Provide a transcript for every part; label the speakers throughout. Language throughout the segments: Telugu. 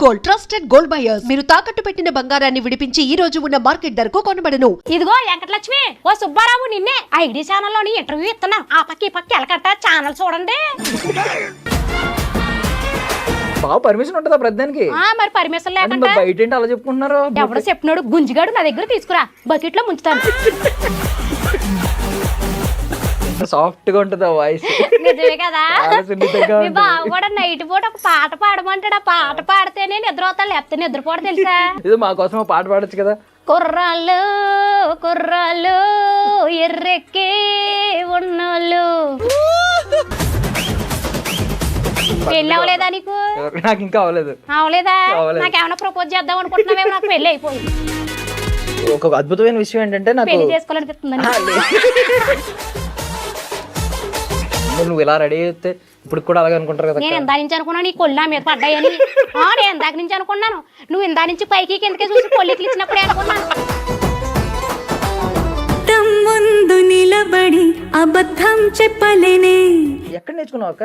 Speaker 1: Gold trusted gold buyers. మీరు తాకట్టు పెట్టిన బంగారాన్ని విడిపించి ఈ రోజు ఉన్న మార్కెట్ ధరకు కొనబడను.
Speaker 2: ఇదిగో వెంకటలక్ష్మి, ఓ సుబ్బారావు నిన్నే ఐడి ఛానల్లోని ఇంటర్వ్యూ ఇస్తున్నా. ఆ పక్క ఈ పక్క ఎలకట్ట ఛానల్ చూడండి.
Speaker 3: బాగా పర్మిషన్ ఉంటుందా ప్రతిదానికి?
Speaker 2: మరి పర్మిషన్ లేకుండా
Speaker 3: బయట ఏంటి అలా చెప్పుకుంటున్నారు?
Speaker 2: ఎవడో చెప్పినాడు గుంజిగాడు నా దగ్గర తీసుకురా, బకెట్ లో ముంచుతాను.
Speaker 3: సాఫ్ట్ గా ఉంటుందా వాయిస్?
Speaker 2: నిజమే కదా. మీ బావ కూడా నైట్ పూట ఒక పాట పాడమంటాడు. ఆ పాట పాడితేనే నిద్ర అవుతాను, లేకపోతే నిద్రపోవడం తెలుసా?
Speaker 3: ఇది మా కోసం పాట పాడొచ్చు కదా.
Speaker 2: కుర్రాళ్ళు కుర్రాళ్ళు ఎర్రెక్కి ఉన్నోళ్ళు. పెళ్ళి అవ్వలేదా నీకు?
Speaker 3: నాకు ఇంకా అవ్వలేదు.
Speaker 2: అవలేదా? నాకేమైనా ప్రపోజ్ చేద్దాం అనుకుంటున్నావేమో. నాకు పెళ్ళి అయిపోయింది.
Speaker 3: ఒక అద్భుతమైన విషయం ఏంటంటే నాకు
Speaker 2: పెళ్లి చేసుకోవాలనిపిస్తుంది.
Speaker 3: నువ్వు ఇలా రెడీ అయితే ఇప్పుడు కూడా అలాగే అనుకుంటారు కదా.
Speaker 2: నేను ఇందా నుంచి అనుకున్నాను నీ కొల్లా మీద పడ్డాయని. నేను ఇందాక నుంచి అనుకున్నాను. నువ్వు ఇందా నుంచి పైకి కిందకే చూసి కొల్లికి ఇచ్చినప్పుడే అనుకున్నాను.
Speaker 4: ముందు నిలబడి అబద్ధం చెప్పలేనే.
Speaker 3: ఎక్కడ నేర్చుకున్నావు అక్క?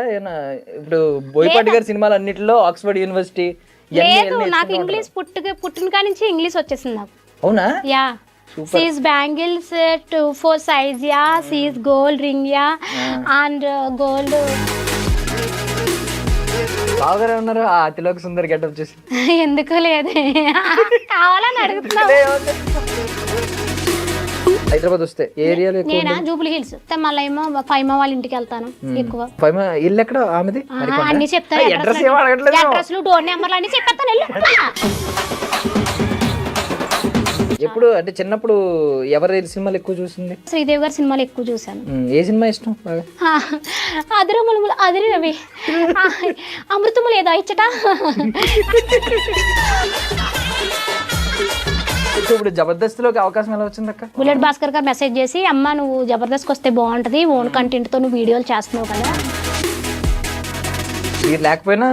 Speaker 3: ఇప్పుడు బోయపాటి గారి సినిమాలు అన్నిటిలో ఆక్స్ఫర్డ్ యూనివర్సిటీ.
Speaker 2: లేదు, నాకు ఇంగ్లీష్ పుట్టిన కాడి నుంచి ఇంగ్లీష్ వచ్చేసింది నాకు.
Speaker 3: అవునా?
Speaker 2: Yeah. She's bangles 2-4 size, yeah. She's gold ring, yeah. And gold.
Speaker 3: బాగానే ఉన్నారు. ఆ అతిలోక సుందర్ గెటప్ చూసి
Speaker 2: ఎందుకు లేదు, కావాలని అడుగుతున్నా.
Speaker 3: హైదరాబాద్ వస్తే ఏ ఏరియాలో?
Speaker 2: నేనా జూబ్లీ హిల్స్. మళ్ళీ ఏమో ఫైమా వాళ్ళ ఇంటికి వెళ్తాను ఎక్కువ.
Speaker 3: ఇల్లు ఎక్కడ ఆమెది?
Speaker 2: అన్ని చెప్తాను. అడ్రస్ డోర్ నెంబర్లు అన్ని చెప్పేస్తాను.
Speaker 3: ఎప్పుడు అంటే చిన్నప్పుడు ఎవరి సినిమాలు ఎక్కువ చూసింది?
Speaker 2: శ్రీదేవి గారి సినిమాలు ఎక్కువ చూసాను.
Speaker 3: ఏ సినిమా ఇష్టం బాగా?
Speaker 2: అదిరములు అదిరి రవి, అమృతము లేదా ఇచ్చట.
Speaker 3: ఇప్పుడు జబర్దస్త్ లోకి అవకాశం ఎలా వచ్చింది అక్క?
Speaker 2: బుల్లెట్ భాస్కర్ గారు మెసేజ్ చేసి, అమ్మ నువ్వు జబర్దస్త్ వస్తే బాగుంటది, ఓన్ కంటెంట్ తో నువ్వు వీడియోలు చేస్తున్నావు కదా.
Speaker 3: మీరు లేకపోయినా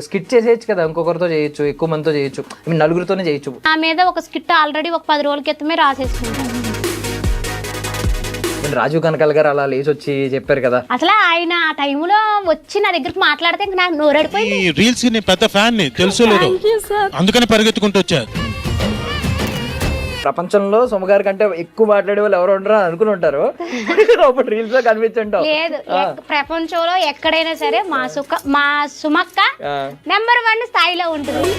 Speaker 3: స్కిట్ చేసేయచ్చు కదా, ఇంకొకరితో చేయొచ్చు, ఎక్కువ మందితో చేయొచ్చు, నలుగురితోనే చేయొచ్చు.
Speaker 2: నా మీద ఒక స్కిట్ ఆల్రెడీ ఒక 10 రోజుల క్రితమే రాసేసుకుంటాను.
Speaker 3: రాజీవ్ కనకాల గారు అలా లేచి వచ్చి చెప్పారు కదా.
Speaker 2: అసలు ఆయన ఆ టైంలో వచ్చి నా దగ్గరికి మాట్లాడితే నాకు నోరడిపోయింది.
Speaker 5: రీల్స్ ని పెద్ద ఫ్యాన్ ని తెలుసు లేదు, అందుకని పరిగెత్తుకుంటూ వచ్చారు.
Speaker 3: ప్రపంచంలో సుమగారి కంటే ఎక్కువ మాట్లాడే వాళ్ళు ఎవరు ఉండరు అనుకుని ఉంటారు. అప్పుడు రీల్స్ లో కనిపించుంటావు.
Speaker 2: లేదు, ప్రపంచంలో ఎక్కడైనా సరే మా సుమక్క నెంబర్ 1 స్థాయిలో ఉంటుంది.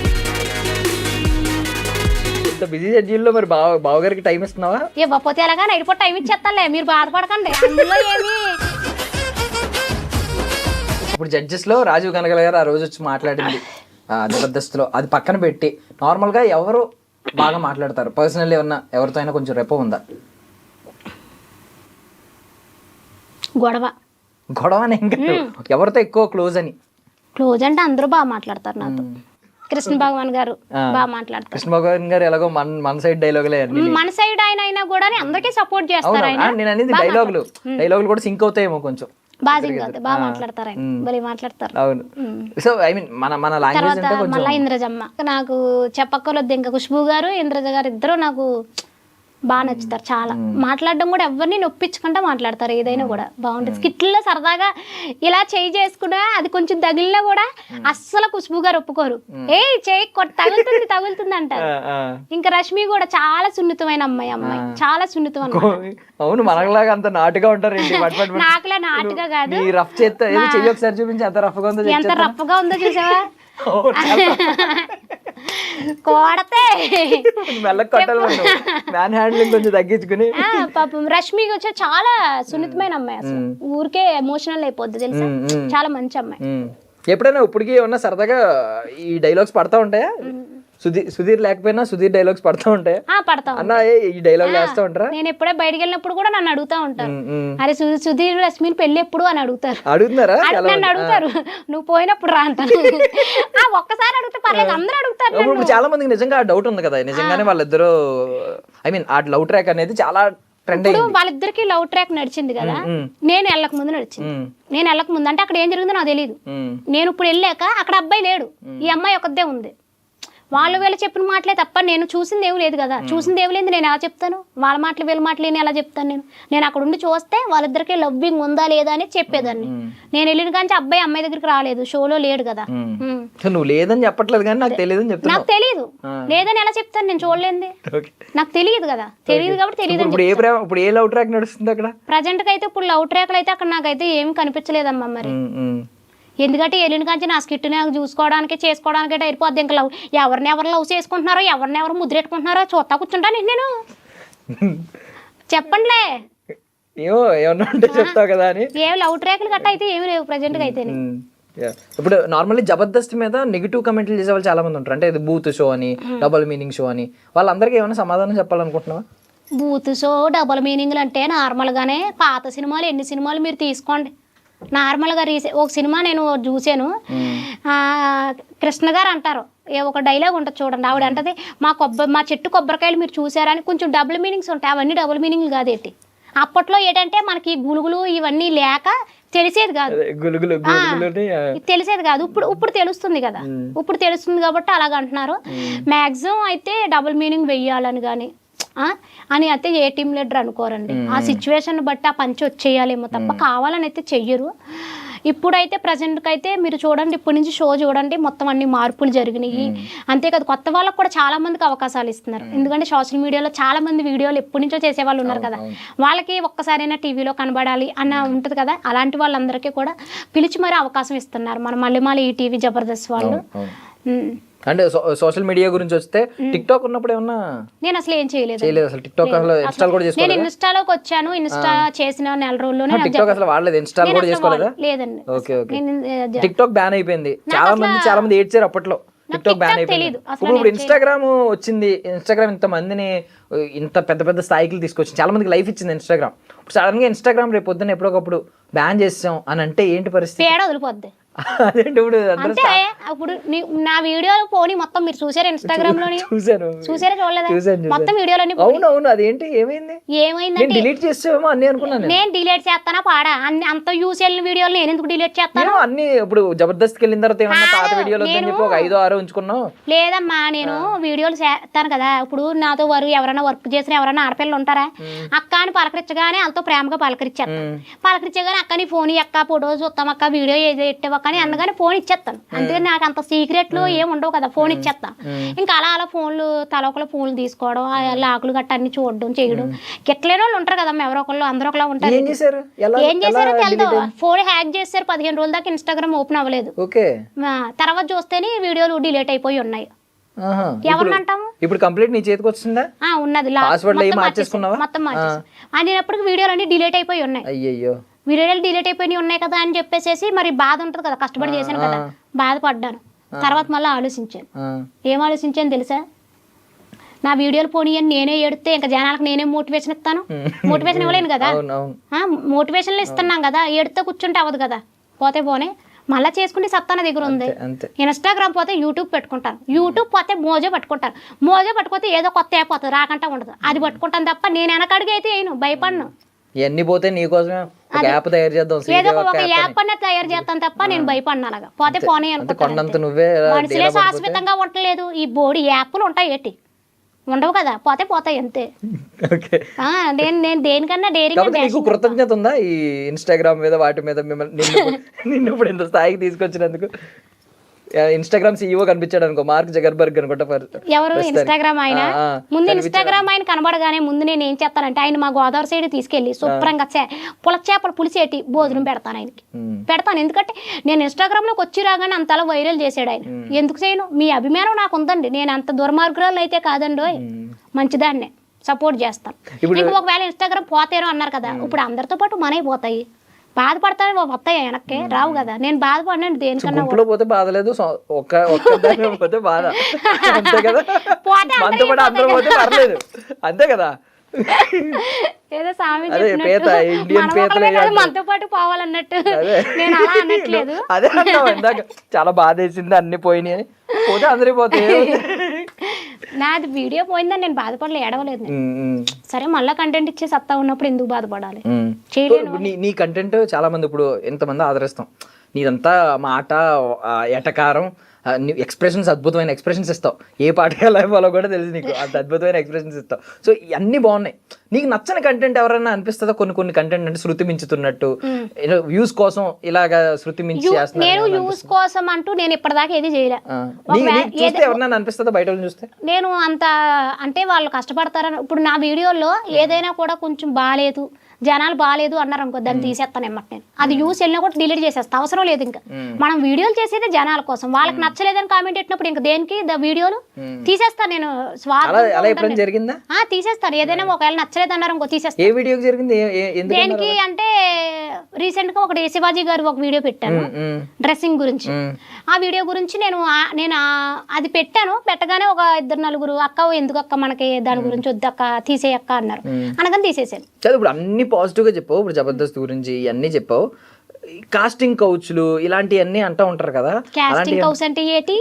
Speaker 3: ఇంత బిజీ షెడ్యూల్ లో మరి బావగారికి టైం ఇస్తున్నావా?
Speaker 2: ఇవ్వకపోతే ఎలాగా నైట్ పూట టైం ఇచ్చేస్తానులే, మీరు బాధపడకండి. అందులో ఏమి
Speaker 3: ఇప్పుడు జడ్జెస్ లో రాజీవ్ కనకాల గారు ఆ రోజు వచ్చి మాట్లాడింది జబర్దస్త్ లో, అది పక్కన పెట్టి నార్మల్ గా ఎవరు బాగా మాట్లాడతారు? పర్సనల్ ఏమన్నా ఎవరితో అయినా కొంచెం రెపో ఉందా? గొడవ అని ఇంకా ఎవరితో ఎక్కువ క్లోజ్ అని?
Speaker 2: క్లోజ్ అంటే అందరూ బాగా మాట్లాడతారు నాతో. కృష్ణ భగవాన్ గారు బాగా మాట్లాడతారు.
Speaker 3: కృష్ణ భగవాన్ గారు ఎలాగో మన సైడ్ డైలాగులే,
Speaker 2: మన సైడ్ ఆయన అయినా కూడా అందరికీ సపోర్ట్ చేస్తారు.
Speaker 3: నేను అనేది డైలాగులు కూడా సింక్ అవుతాయేమో కొంచెం.
Speaker 2: బాగా మాట్లాడతారు ఆయన, భలే మాట్లాడతారు.
Speaker 3: అవును. సో ఐ మీన్ మన లాంగ్వేజ్ అంటే కొంచెం.
Speaker 2: మళ్ళీ ఇంద్రజమ్మ నాకు చెప్పక్కర్లేదు. ఇంకా ఖుష్బూ గారు ఇంద్రజ గారు ఇద్దరు నాకు బాగా నచ్చుతారు చాలా. మాట్లాడడం కూడా ఎవరిని నొప్పించకుండా మాట్లాడతారు, ఏదైనా కూడా బాగుంటుంది. స్కిట్లో సరదాగా ఇలా చేయి చేసుకున్నా అది కొంచెం తగిలినా కూడా అస్సలు ఖుష్బూ గారు ఒప్పుకోరు. చేయి తగులుతుంది అంటారు. ఇంకా రష్మి కూడా చాలా సున్నితమైన అమ్మాయి చాలా సున్నితం అన్నమాట.
Speaker 3: అవును, మనలాగా అంత నాటుగా ఉంటారు.
Speaker 2: నాకులా నాటుగా కాదు,
Speaker 3: రఫ్ చేస్తే ఒకసారి చూపించి ఎంత రఫ్ గా ఉందో
Speaker 2: చూసావా? కోడతే
Speaker 3: కొంచెం తగ్గించుకుని.
Speaker 2: పాపం రష్మి వచ్చి చాలా సున్నితమైన అమ్మాయి, అసలు ఊరికే ఎమోషనల్ అయిపోద్ది తెలుసా. చాలా మంచి అమ్మాయి.
Speaker 3: ఎప్పుడైనా ఇప్పటికీ ఏమన్నా సరదాగా ఈ డైలాగ్స్ పడతా ఉంటాయా? సుధీర్ లేకపోయినా సుధీర్ డైలాగ్స్ పడతా ఉంటాయి. అన్న ఈ డైలాగ్ వేస్తా ఉంటారా?
Speaker 2: నేను ఎప్పుడే బయటకు వెళ్ళినప్పుడు కూడా నన్ను అడుగుతా ఉంటారు, అరే సుధీర్ రశ్మిని పెళ్లి ఎప్పుడు అని
Speaker 3: అడుగుతున్నారా?
Speaker 2: నన్ను అడుగుతారు, నువ్వు పోయినప్పుడు రా అంటాను. ఒక్కసారి అడిగితే పర్లేదు, అందరూ అడుగుతారు.
Speaker 3: చాలా మందికి నిజంగా డౌట్ ఉంది కదా, నిజంగానే వాళ్ళిద్దరు ఐ మీన్ ఆ లవ్ ట్రాక్ అనేది చాలా ట్రెండ్ అయింది.
Speaker 2: వాళ్ళిద్దరికి లవ్ ట్రాక్ నడిచింది కదా. నేను వెళ్ళక ముందు నడిచింది. నేను వెళ్ళక ముందు అంటే అక్కడ ఏం జరిగిందో నాకు తెలియదు. నేను ఇప్పుడు వెళ్ళాక అక్కడ అబ్బాయి లేడు, ఈ అమ్మాయి ఒకదే ఉంది. వాళ్ళు వీళ్ళు చెప్పిన మాటలే తప్ప నేను చూసింది ఏమి లేదు కదా. చూసింది ఏమి లేదు నేను ఎలా చెప్తాను? వాళ్ళ మాటలు వీళ్ళ మాటలు నేను ఎలా చెప్తాను? నేను అక్కడ ఉండి చూస్తే వాళ్ళిద్దరికి లవ్వింగ్ ఉందా లేదా అని చెప్పేదాన్ని. నేను వెళ్ళిన కానీ అబ్బాయి అమ్మాయి దగ్గరికి రాలేదు, షోలో లేడు కదా.
Speaker 3: నువ్వు లేదని చెప్పట్లేదు కానీ నాకు తెలియదు అని చెప్తున్నా.
Speaker 2: నాకు తెలియదు, లేదని ఎలా చెప్తాను? నేను చూడలేంది, నాకు తెలియదు కదా. తెలియదు కాబట్టి తెలియదు.
Speaker 3: ఇప్పుడు ఏ లవ్ ట్రాక్ నడుస్తుంది అక్కడ
Speaker 2: ప్రజెంట్ కి అయితే? ఇప్పుడు లవ్ ట్రాక్లు అయితే అక్కడ నాకైతే ఏమి కనిపించలేదమ్మా. మరి ఎందుకంటే వెళ్ళిన కాంచి నా స్కిట్ నాకు చూసుకోవడానికి చేసుకోవడానికి అయిపోద్ది. ఇంకా లవ్ ఎవరు లవ్ చేసుకుంటున్నారో ఎవరు ముద్రెట్టుకుంటున్నారో చూస్తా కూర్చుంటాను నేను. చెప్పండిలే
Speaker 3: ఏమన్నా ఉంటే చెప్తావు కదా అని.
Speaker 2: ఏం లవ్ ట్రాక్లు గట్ట అయితే ఏమి లేవు ప్రజెంట్ గా అయితే.
Speaker 3: ఇప్పుడు నార్మల్లీ జబర్దస్త్ మీద నెగిటివ్ కమెంట్లు చేసే వాళ్ళు చాలా మంది ఉంటారు. అంటే ఇది బూత్ షో అని, డబుల్ మీనింగ్ షో అని. వాళ్ళందరికీ ఏమైనా సమాధానం చెప్పాలనుకుంటున్నావా?
Speaker 2: బూత్ షో డబుల్ మీనింగ్లు అంటే నార్మల్గానే పాత సినిమాలు ఎన్ని సినిమాలు మీరు తీసుకోండి. నార్మల్గా ఒక సినిమా నేను చూసాను, కృష్ణ గారు అంటారు, ఒక డైలాగ్ ఉంటుంది చూడండి. ఆవిడ అంటది, మా చెట్టు కొబ్బరికాయలు మీరు చూసారని. కొంచెం డబుల్ మీనింగ్స్ ఉంటాయి, అవన్నీ డబుల్ మీనింగ్లు కాదేంటి. అప్పట్లో ఏంటంటే మనకి గులుగులు ఇవన్నీ లేక తెలిసేది కాదు, తెలిసేది కాదు. ఇప్పుడు తెలుస్తుంది కదా, ఇప్పుడు తెలుస్తుంది కాబట్టి అలాగ అంటున్నారు. మ్యాక్సిమం అయితే డబుల్ మీనింగ్ వెయ్యాలని కానీ అని అయితే ఏ టీమ్ లీడర్ అనుకోరండి. ఆ సిచ్యువేషన్ బట్టి ఆ పంచి వచ్చేయాలేమో తప్ప కావాలని అయితే చెయ్యరు. ఇప్పుడైతే ప్రజెంట్కి అయితే మీరు చూడండి, ఇప్పటి నుంచి షో చూడండి, మొత్తం అన్ని మార్పులు జరిగినాయి. అంతేకాదు కొత్త వాళ్ళకు కూడా చాలా మందికి అవకాశాలు ఇస్తున్నారు. ఎందుకంటే సోషల్ మీడియాలో చాలా మంది వీడియోలు ఎప్పటి నుంచో చేసేవాళ్ళు ఉన్నారు కదా, వాళ్ళకి ఒక్కసారైనా టీవీలో కనబడాలి అన్న ఉంటుంది కదా. అలాంటి వాళ్ళందరికీ కూడా పిలిచి మరీ అవకాశం ఇస్తున్నారు మన మళ్ళీ ఈ టీవీ జబర్దస్త్ వాళ్ళు.
Speaker 3: అంటే సోషల్ మీడియా గురించి వస్తే టిక్ టాక్ ఉన్నప్పుడు ఏమన్నా
Speaker 2: నేను అసలు ఏం చేయలేదు.
Speaker 3: అసలు టిక్ టాక్ ఇన్స్టాల్ కూడా చేసుకోలేదు.
Speaker 2: నేను ఇన్స్టాలోకి వచ్చాను, ఇన్స్టా చేసిన నెల రోజుల్లోనే
Speaker 3: టిక్ టాక్ అసలు వాడలేదు, ఇన్స్టాల్ కూడా చేసుకోలేదా?
Speaker 2: లేదండి.
Speaker 3: Okay okay. Tick talk ban అయిపోయింది, చాలా మంది ఏడ్చారు అప్పట్లో. టిక్ టాక్ బ్యాన్ అయిపోయింది. ఇప్పుడు ఇన్స్టాగ్రామ్ వచ్చింది. ఇన్స్టాగ్రామ్ ఇంత మందిని ఇంత పెద్ద స్థాయికి తీసుకొచ్చింది, చాలా మందికి లైఫ్ ఇచ్చింది ఇన్స్టాగ్రామ్. ఇప్పుడు సడన్ గా ఇన్స్టాగ్రామ్ రేపు పొద్దున్న ఎప్పుడొకప్పుడు బ్యాన్ చేసాం అని అంటే ఏంటి పరిస్థితి?
Speaker 2: పేడ వదిలిపోద్ది.
Speaker 3: అదేంటి ఇప్పుడు
Speaker 2: అంటే అప్పుడు నా వీడియోలు పోనీ మొత్తం మీరు చూసారు ఇన్స్టాగ్రామ్ లోని? చూసారా చూడలేదా? మొత్తం వీడియోలన్నీ.
Speaker 3: అవునవును. అదేంటి ఏమైందంటే డిలీట్ చేసామో అన్ని అనుకున్నాను.
Speaker 2: నేను డిలీట్ చేస్తానా పాడా? అన్ని అంత యూస్ వెళ్ళిన వీడియోలు నేను ఎందుకు డిలీట్ చేస్తాను?
Speaker 3: అన్ని ఇప్పుడు జబర్దస్త్కి వెళ్ళిన తర్వాత ఏమన్నా పాత వీడియోలు వద్దని చెప్పి ఒక 5-6 ఉంచుకున్నావు?
Speaker 2: లేదమ్మా, నేను వీడియోలు చేస్తాను కదా. ఇప్పుడు నాతో ఎవరైనా వర్క్ చేసిన ఎవరైనా ఆడపిల్లలు ఉంటారా? అక్క అని పలకరించగానే వాళ్ళతో ప్రేమగా పలకరించేస్తాను. పలకరించగానే అక్కని ఫోన్ అక్క ఫోటో చూస్తాం అక్క వీడియో ఎట్టేవా కానీ అన్నగానే ఫోన్ ఇచ్చేస్తాను. అందుకని నాకు అంత సీక్రెట్లు ఏమి ఉండవు కదా, ఫోన్ ఇచ్చేస్తాను. ఇంకా అలా ఫోన్లు తలొకలు ఫోన్లు తీసుకోవడం, లాకులు గట్ట అన్ని చూడడం చేయడం. గిట్లేని వాళ్ళు ఉంటారు కదమ్మా, ఎవరో ఒకళ్ళు అందరూ ఒకలా ఉంటారు. ఏం చేశారో తెలుదు, ఫోన్ హ్యాక్ చేశారు. 15 రోజుల దాకా ఇన్స్టాగ్రామ్ ఓపెన్ అవ్వలేదు. తర్వాత చూస్తేనే వీడియోలు డిలీట్ అయిపోయి ఉన్నాయి. ఎవరిని అంటాము?
Speaker 3: ఇప్పుడు కంప్లీట్ నీ చేతికి వచ్చిందా?
Speaker 2: ఉన్నది, మొత్తం మార్చేసి అనేటప్పటికి వీడియోలు అన్ని డిలీట్ అయిపోయి ఉన్నాయి.
Speaker 3: అయ్యో,
Speaker 2: వీడియోలు డిలీట్ అయిపోయి ఉన్నాయి కదా అని చెప్పేసి మరి బాధ ఉంటుంది కదా, కష్టపడి చేశాను కదా, బాధపడ్డాను. తర్వాత మళ్ళీ ఆలోచించాను. ఏం ఆలోచించాను తెలుసా? నా వీడియోలు పోనీయని నేనే ఎడితే ఇంకా జనాలకు నేనే మోటివేషన్ ఇస్తాను. మోటివేషన్ ఇవ్వలేను కదా, మోటివేషన్లు ఇస్తున్నాం కదా. ఎడితే కూర్చుంటే అవ్వదు కదా, పోతే పోనే మళ్ళీ చేసుకుంటే సత్తా నా దగ్గర ఉంది. ఇన్స్టాగ్రామ్ పోతే యూట్యూబ్ పెట్టుకుంటాను, యూట్యూబ్ పోతే మోజో పట్టుకుంటాను, మోజో పట్టుకోతే ఏదో కొత్త యాప్ పోతుంది, రాకంటా ఉండదు, అది పట్టుకుంటాను తప్ప నేను వెనకడికి అయితే వేయను, భయపడను.
Speaker 3: ఇవన్నీ పోతే నీకోసమే ఒక యాప్ తయారు చేద్దాం,
Speaker 2: ఏదో ఒక యాప్ అన్న తయారు చేస్తాను తప్ప నేను భయపడినా. అలాగా పోతే పోనీ అనుకుంటాను. మనుషులే శాశ్వతంగా ఉండలేదు, ఈ బోడి యాప్లు ఉంటాయి ఏంటి? ఉండవు కదా, పోతాయి అంతే. నేను దేనికన్నా
Speaker 3: నీకు కృతజ్ఞత ఉందా ఈ ఇన్స్టాగ్రామ్ మీద వాటి మీద? నిన్ను ఇప్పుడు ఇంత స్థాయికి తీసుకొచ్చినందుకు. ఇన్స్టాగ్రామ్ సీఈఓ కనిపించాడు అనుకో, మార్క్ జగర్బర్గ్ అనుకుంటా.
Speaker 2: ఎవరు? ఇన్స్టాగ్రామ్ ఆయన. ముందు ఇన్స్టాగ్రామ్ ఆయన కనబడగానే ముందు నేను ఏం చేస్తానంటే ఆయన మా గోదావరి సైడ్ తీసుకెళ్లి శుభ్రంగా చేపలు పులిసేటి భోజనం పెడతాను ఆయనకి, పెడతాను. ఎందుకంటే నేను ఇన్స్టాగ్రామ్ లోకి వచ్చి రాగానే అంతలా వైరల్ చేసాడు ఆయన. ఎందుకు చేయను? మీ అభిమానం నాకు ఉందండి, నేను అంత దుర్మార్గురాలు అయితే కాదండి, మంచిదాన్నే సపోర్ట్ చేస్తాను. ఇంకా ఒకవేళ ఇన్స్టాగ్రామ్ పోతేనో అన్నారు కదా, ఇప్పుడు అందరితో పాటు మనవి పోతాయి. బాధపడతానే వస్తాయి వెనక్కి రావు కదా. నేను బాధపడినాను దేనికన్నా.
Speaker 3: పోతే బాధ లేదు, పోతే బాధ అంతే కదా, అందరూ పోతే పర్లేదు అంతే కదా.
Speaker 2: ఏదో సామి మనతో పాటు పోవాలన్నట్టు నేను అలా అనట్లేదు.
Speaker 3: అదే ఇందాక చాలా బాధ వేసింది, అన్ని పోయినాయి, పోతే అందరి పోతాయి.
Speaker 2: నాది వీడియో పోయిందని నేను బాధపడలే, ఏడవలేదు. సరే మళ్ళీ కంటెంట్ ఇచ్చే సత్తా ఉన్నప్పుడు ఎందుకు బాధపడాలి?
Speaker 3: నీ కంటెంట్ చాలా మంది ఇప్పుడు ఎంతమంది ఆదరిస్తాం, నీదంతా మాట ఎటకారం ఎక్స్ప్రెషన్స్, అద్భుతమైన ఎక్స్ప్రెషన్స్ ఇస్తావు. ఏ పాటకి ఎలా ఇవ్వాలో కూడా తెలుసు నీకు, అంత అద్భుతమైన ఎక్స్ప్రెషన్స్ ఇస్తావు. సో ఇవన్నీ బాగున్నాయి. నీకు నచ్చని కంటెంట్ ఎవరైనా అనిపిస్తుందా? కొన్ని కంటెంట్ అంటే శృతి మించుతున్నట్టు, వ్యూస్ కోసం ఇలాగా శృతి మించి చేస్తున్నా.
Speaker 2: నేను యూస్ కోసం అంటూ నేను ఇప్పటిదాకా ఏది చేయలే.
Speaker 3: చూస్తే ఎవరన్నా అనిపిస్తుందా బయట వాళ్ళని చూస్తే?
Speaker 2: నేను అంత అంటే వాళ్ళు కష్టపడతారని, ఇప్పుడు నా వీడియోలో ఏదైనా కూడా కొంచెం బాగాలేదు, జనాలు బాగాలేదు అన్నారు అనుకో, దాన్ని తీసేస్తాను ఎమ్మట. నేను అది యూస్ వెళ్ళినా కూడా డిలీట్ చేసేస్తా, అవసరం లేదు. ఇంకా మనం వీడియోలు చేసేది జనాల కోసం, వాళ్ళకి నచ్చలేదని కామెంట్ పెట్టినప్పుడు ఇంకా దేనికి వీడియోలు తీసేస్తాను నేను.
Speaker 3: జరిగిందా?
Speaker 2: తీసేస్తాను. ఏదైనా ఒకవేళ నచ్చలేదు అన్నారు ఇంకో తీసేస్తాను.
Speaker 3: ఏ వీడియోకి జరిగింది?
Speaker 2: దేనికి అంటే రీసెంట్ గా ఒకటి శివాజీ గారు ఒక వీడియో పెట్టాను డ్రెస్సింగ్ గురించి. ఆ వీడియో గురించి నేను అది పెట్టాను. పెట్టగానే ఒక 2-4 అక్క ఎందుకు అక్క మనకి దాని గురించి వద్దక్క తీసేయక్క అన్నారు, అనగానే తీసేసాను.
Speaker 3: ఇప్పుడు అన్ని పాజిటివ్ గా చెప్పావు, ఇప్పుడు జబర్దస్త్ గురించి ఇవన్నీ చెప్పావు. కాస్టింగ్ కౌచ్లు ఇలాంటివన్నీ అంటూ ఉంటారు కదా.
Speaker 2: కాస్టింగ్ కౌచ్ అంటే ఏంటి?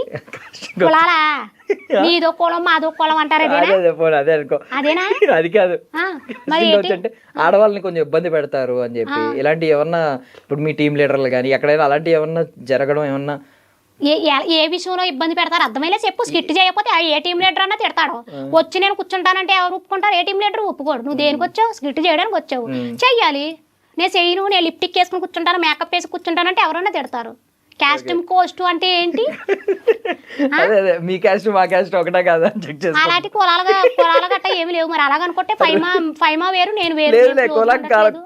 Speaker 2: కులాలా? నీదో కులం మాదో కులం అంటారు.
Speaker 3: అదే అనుకో,
Speaker 2: అదేనా?
Speaker 3: అది కాదు. అంటే ఆడవాళ్ళని కొంచెం ఇబ్బంది పెడతారు అని చెప్పి ఇలాంటి ఏమన్నా, ఇప్పుడు మీ టీం లీడర్లు కానీ ఎక్కడైనా అలాంటి ఏమన్నా జరగడం ఏమన్నా?
Speaker 2: ఏ విషయంలో ఇబ్బంది పెడతారు అర్థమైనా చెప్పు. స్కిట్ చేయకపోతే ఏ టీం లీడర్ అన్నా తిడతాడు. వచ్చి నేను కూర్చుంటానంటే ఎవరు ఒప్పుకుంటారు? ఏ టీం లీడర్ ఒప్పుకోడు. నువ్వు దేనికి వచ్చావు? స్కిట్ చేయడానికి వచ్చావు, చెయ్యాలి. నేను చెయ్యను, నేను లిప్టిక్ వేసుకుని కూర్చుంటాను, మేకప్ వేసి కూర్చుంటానంటే ఎవరన్నా తిడతారు. కాస్ట్యూమ్ కోస్ట్ అంటే ఏంటి?
Speaker 3: మీ క్యాస్ట్ మా క్యాస్ట్ ఒకటే కాదా?
Speaker 2: అలాంటి కులాల గట్ట ఏమి లేవు. మరి అలాగనుకుంటే ఫైమా వేరు, నేను వేరు.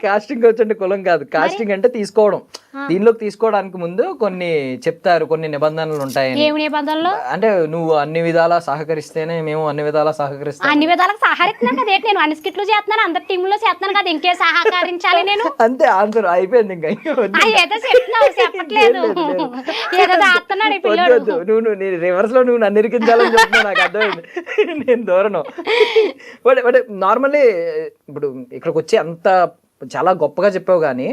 Speaker 3: కాస్టింగ్ కోచ్ అంటే కులం కాదు. కాస్టింగ్ అంటే తీసుకోవడం. దీనిలోకి తీసుకోవడానికి ముందు కొన్ని చెప్తారు, కొన్ని నిబంధనలు ఉంటాయి.
Speaker 2: ఏమి నిబంధనలు?
Speaker 3: అంటే నువ్వు అన్ని విధాలా సహకరిస్తేనే మేము అన్ని విధాలా సహకరిస్తాం.
Speaker 2: అన్ని విధాలకు సహకరిస్తున్నాను కదా. నేను అన్ని స్కిట్లు చేస్తున్నాను, అందరి టీంలో చేస్తున్నాను కదా, ఇంకే సహకరించాలి నేను?
Speaker 3: అంతే, ఆన్సర్ అయిపోయింది. ఇంకా
Speaker 2: ఏదో చెప్తున్నావు, చెప్పట్లేదు.
Speaker 3: నువ్వు రివర్స్ లో నువ్వు నన్ను ఇరికించాలని చెప్తున్నావు, నాకు అర్థమైంది. నేను దూరను. బట్ నార్మల్లీ ఇప్పుడు ఇక్కడికి వచ్చి అంత చాలా గొప్పగా చెప్పావు కానీ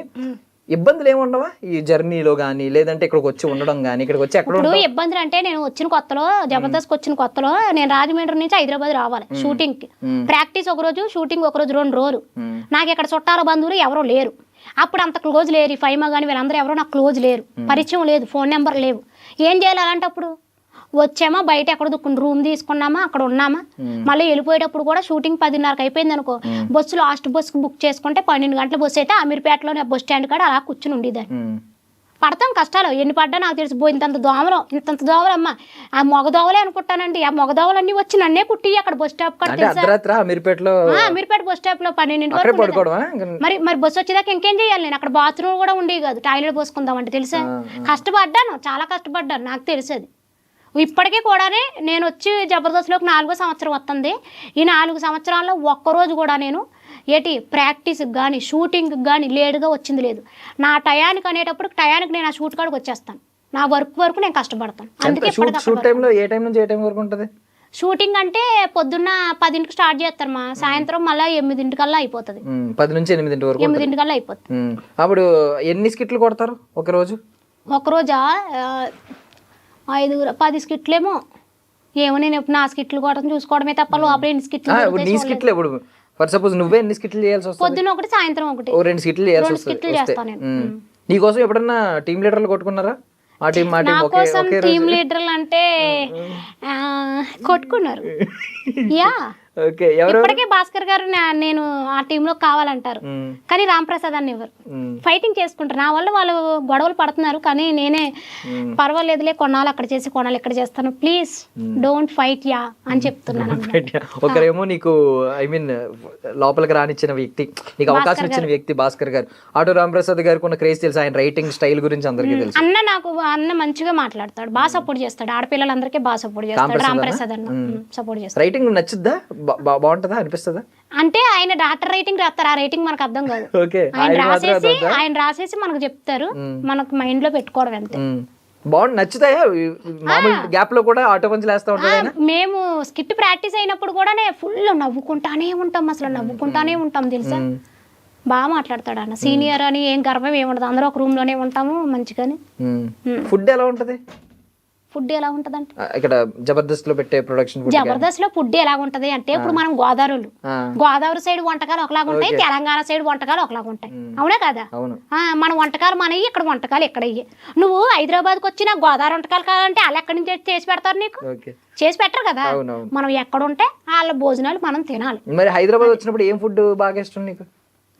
Speaker 3: ఇబ్బందులు ఏమి ఉండవా ఈ జర్నీలో గానీ, లేదంటే ఇక్కడికి వచ్చి ఉండడం గానీ? ఇక్కడికి వచ్చి ఎక్కడ
Speaker 2: ఇబ్బందులు అంటే, నేను వచ్చిన కొత్తలో జబర్దస్త్ వచ్చిన కొత్తలో నేను రాజమండ్రి నుంచి హైదరాబాద్ రావాలి షూటింగ్ కి. ప్రాక్టీస్ ఒక రోజు, షూటింగ్ ఒక రోజు, 2 రోజులు. నాకు ఇక్కడ చుట్టాల బంధువులు ఎవరో లేరు. అప్పుడు అంత క్లోజ్ లేరు. ఫైమా కానీ వీళ్ళందరూ ఎవరో నాకు క్లోజ్ లేరు, పరిచయం లేదు, ఫోన్ నెంబర్ లేవు. ఏం చేయాలి అలాంటప్పుడు? వచ్చామా, బయట ఎక్కడ దుక్కుని రూమ్ తీసుకున్నామా, అక్కడ ఉన్నామా. మళ్ళీ వెళ్ళిపోయేటప్పుడు కూడా షూటింగ్ 10:30కి అయిపోయింది అనుకో, బస్సు లాస్ట్ బస్సు బుక్ చేసుకుంటే 12 గంటల బస్సు అయితే అమీర్పేటలోనే బస్ స్టాండ్ కాడ అలా కూర్చుని ఉండేదాన్ని. పడతాం కష్టాలు, ఎన్ని పడ్డా నాకు తెలిసి ఇంతంత దోమలు అమ్మ. ఆ మొగ దోవలే అనుకుంటానండి. ఆ మొగ దోవలన్నీ వచ్చి నన్నే కుట్టి అక్కడ బస్ స్టాప్ కాడ, అమీర్పేట బస్ స్టాప్ లో 12 వరకు. మరి బస్సు వచ్చేదాకా ఇంకేం చేయాలి? నేను అక్కడ బాత్రూమ్ కూడా ఉండేవి కాదు, టాయిలెట్ పోసుకుందాం అంటే. తెలుసా, కష్టపడ్డాను, చాలా కష్టపడ్డాను, నాకు తెలిసేది. ఇప్పటికీ కూడానే నేను వచ్చి జబర్దస్త్లోకి 4వ సంవత్సరం వస్తుంది. ఈ 4 సంవత్సరాల్లో ఒక్కరోజు కూడా నేను ప్రాక్టీస్కి కానీ షూటింగ్కి కానీ లేటుగా వచ్చింది లేదు. నా టయానికి అనేటప్పుడు టయానికి నేను ఆ షూట్ కాడికి వచ్చేస్తాను. నా వరకు నేను కష్టపడతాను. అందుకే షూటింగ్ అంటే పొద్దున్న 10కి స్టార్ట్ చేస్తారు మా, సాయంత్రం మళ్ళీ 8 అయిపోతుంది.
Speaker 3: 10 నుంచి 8 వరకు
Speaker 2: 8 అయిపోతుంది.
Speaker 3: అప్పుడు ఎన్ని స్కిట్లు కొడతారు ఒక రోజు?
Speaker 2: ఒకరోజా 5-10 స్కిట్లేమో. ఏమో నేను ఎప్పుడు నా స్కిట్లు కొట్టడం చూసుకోవడమే తప్ప లోపల ఎన్ని స్కిట్లు.
Speaker 3: ఫర్ సపోజ్ నువ్వే ఎన్ని స్కిట్లు చేయాల్సి వస్తుంది?
Speaker 2: పొద్దున ఒకటి, సాయంత్రం ఒకటి,
Speaker 3: 2 స్కిట్లు చేయాల్సి వస్తుంది. నీకోసం ఎప్పుడన్నా టీం లీడర్లు కొట్టుకున్నారా?
Speaker 2: టీం లీడర్లు అంటే కొట్టుకున్నారు. యా, ఇప్పటికే భాస్కర్ గారు నేను ఆ టీంలో కావాలంటారు, కానీ రామ్ ప్రసాద్ అని ఎవరు ఫైటింగ్ చేసుకుంటారు. నా వల్ల వాళ్ళు గొడవలు పడుతున్నారు, కానీ నేనే పర్వాలేదులే, కొన్నాళ్ళు అక్కడ చేసి కొన్నాళ్ళు ఇక్కడ చేస్తాను, ప్లీజ్ డోంట్ ఫైట్ యా అని చెప్తున్నాను.
Speaker 3: ఒకరేమో నీకు లోపలికి రానిచ్చిన వ్యక్తి, నీకు అవకాశం ఇచ్చిన వ్యక్తి భాస్కర్ గారు. ఆటో రామ్ ప్రసాద్ గారికి ఉన్న క్రేజ్ తెలుసు, ఆయన రైటింగ్ స్టైల్ గురించి అందరికీ తెలుసు.
Speaker 2: అన్న మంచిగా మాట్లాడతాడు, బాగా సపోర్ట్ చేస్తాడు, ఆడపిల్లలందరికీ బాగా సపోర్ట్ చేస్తాడు. రామ్ ప్రసాద్ అన్న సపోర్ట్ చేస్తాడు.
Speaker 3: రైటింగ్ నచ్చుద్దా, బాగుంటుందా, అనిపిస్తుందా?
Speaker 2: అంటే ఆయన డాక్టర్ రైటింగ్ రాస్తారు, ఆ రైటింగ్ మనకు అర్థం కాదు. ఆయన రాసేసి మనకు చెప్తారు, మనకు మైండ్ లో పెట్టుకోవడం అంతే.
Speaker 3: బాగుంది, నచ్చుతాయా? మామూలు గ్యాప్ లో కూడా ఆటో పంచులు వేస్తా ఉంటారు.
Speaker 2: మేము స్కిట్ ప్రాక్టీస్ అయినప్పుడు కూడా ఫుల్ నవ్వుకుంటానే ఉంటాం, అసలు నవ్వుకుంటానే ఉంటాం తెలుసా. బాగా మాట్లాడతాడు అన్న, సీనియర్ అని ఏం గర్వం ఏముండదు, అందరూ ఒక రూమ్ లోనే ఉంటాము మంచిగానే.
Speaker 3: ఫుడ్ ఎలా ఉంటది?
Speaker 2: ఫుడ్ ఎలా ఉంటదంటే
Speaker 3: ఇక్కడ జబర్దస్త్ లో పెట్టే ప్రొడక్షన్
Speaker 2: జబర్దస్త్ లో ఫుడ్ ఎలా ఉంటది అంటే ఇప్పుడు మనం గోదావరి సైడ్ వంటకాలు ఒకలాగా ఉంటాయి, తెలంగాణ సైడ్ వంటకాలు ఒకలాగా ఉంటాయి. అవునా కదా?
Speaker 3: అవును.
Speaker 2: మన వంటకాలు మనవి, ఇక్కడ వంటకాలు ఇక్కడ ఇయ్యి. నువ్వు హైదరాబాద్కి వచ్చి నాకు గోదావరి వంటకాలు కావాలంటే వాళ్ళు ఎక్కడి నుంచి చేసి పెడతారు నీకు? చేసి పెట్టరు కదా. మనం ఎక్కడ ఉంటే వాళ్ళ భోజనాలు మనం తినాలి.
Speaker 3: మరి హైదరాబాద్ వచ్చినప్పుడు ఏం ఫుడ్ బాగా ఇష్టం నీకు?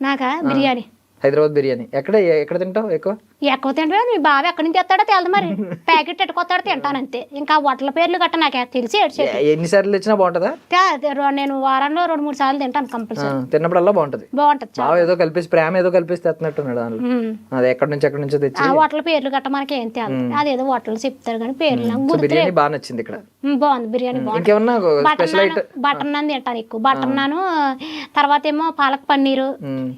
Speaker 2: నాకా బిర్యానీ.
Speaker 3: హైదరాబాద్ బిర్యానీ ఎక్కడ తింటావు ఎక్కువ?
Speaker 2: ఎక్కువ తింటా మీ బావ ఎక్కడి నుంచి తెస్తాడో తెలదు మరి. ప్యాకెట్ ఎట్టుకొస్తాడో తింటాను అంతే. ఇంకా హోటల్ పేర్లు గట్ట నాకు తెలిసి
Speaker 3: ఎన్నిసార్లు ఇచ్చినా బాగుంటుందా?
Speaker 2: నేను వారంలో 2-3 సార్లు తింటాను కంపల్సరీ.
Speaker 3: తిన్నప్పుడల్లా బాగుంటది.
Speaker 2: బాగుంటది.
Speaker 3: ఏదో కలిపేసి ప్రేమ ఏదో కలిపేసి తెస్తున్నట్టున్నాడు దాంట్లో. అది ఎక్కడి నుంచో తెచ్చి
Speaker 2: హోటల్ పేర్లు గట్ట మనకి ఏం తేలి, అదేదో హోటల్ చెప్తారు కానీ పేర్లు.
Speaker 3: బిర్యానీ బాగా నచ్చింది ఇక్కడ.
Speaker 2: బాగుంది బిర్యానీ.
Speaker 3: ఇంకేమన్నా
Speaker 2: బటర్ నాన్ తింటాను ఎక్కువ. బటర్ నాన్, తర్వాత ఏమో పాలక్ పన్నీరు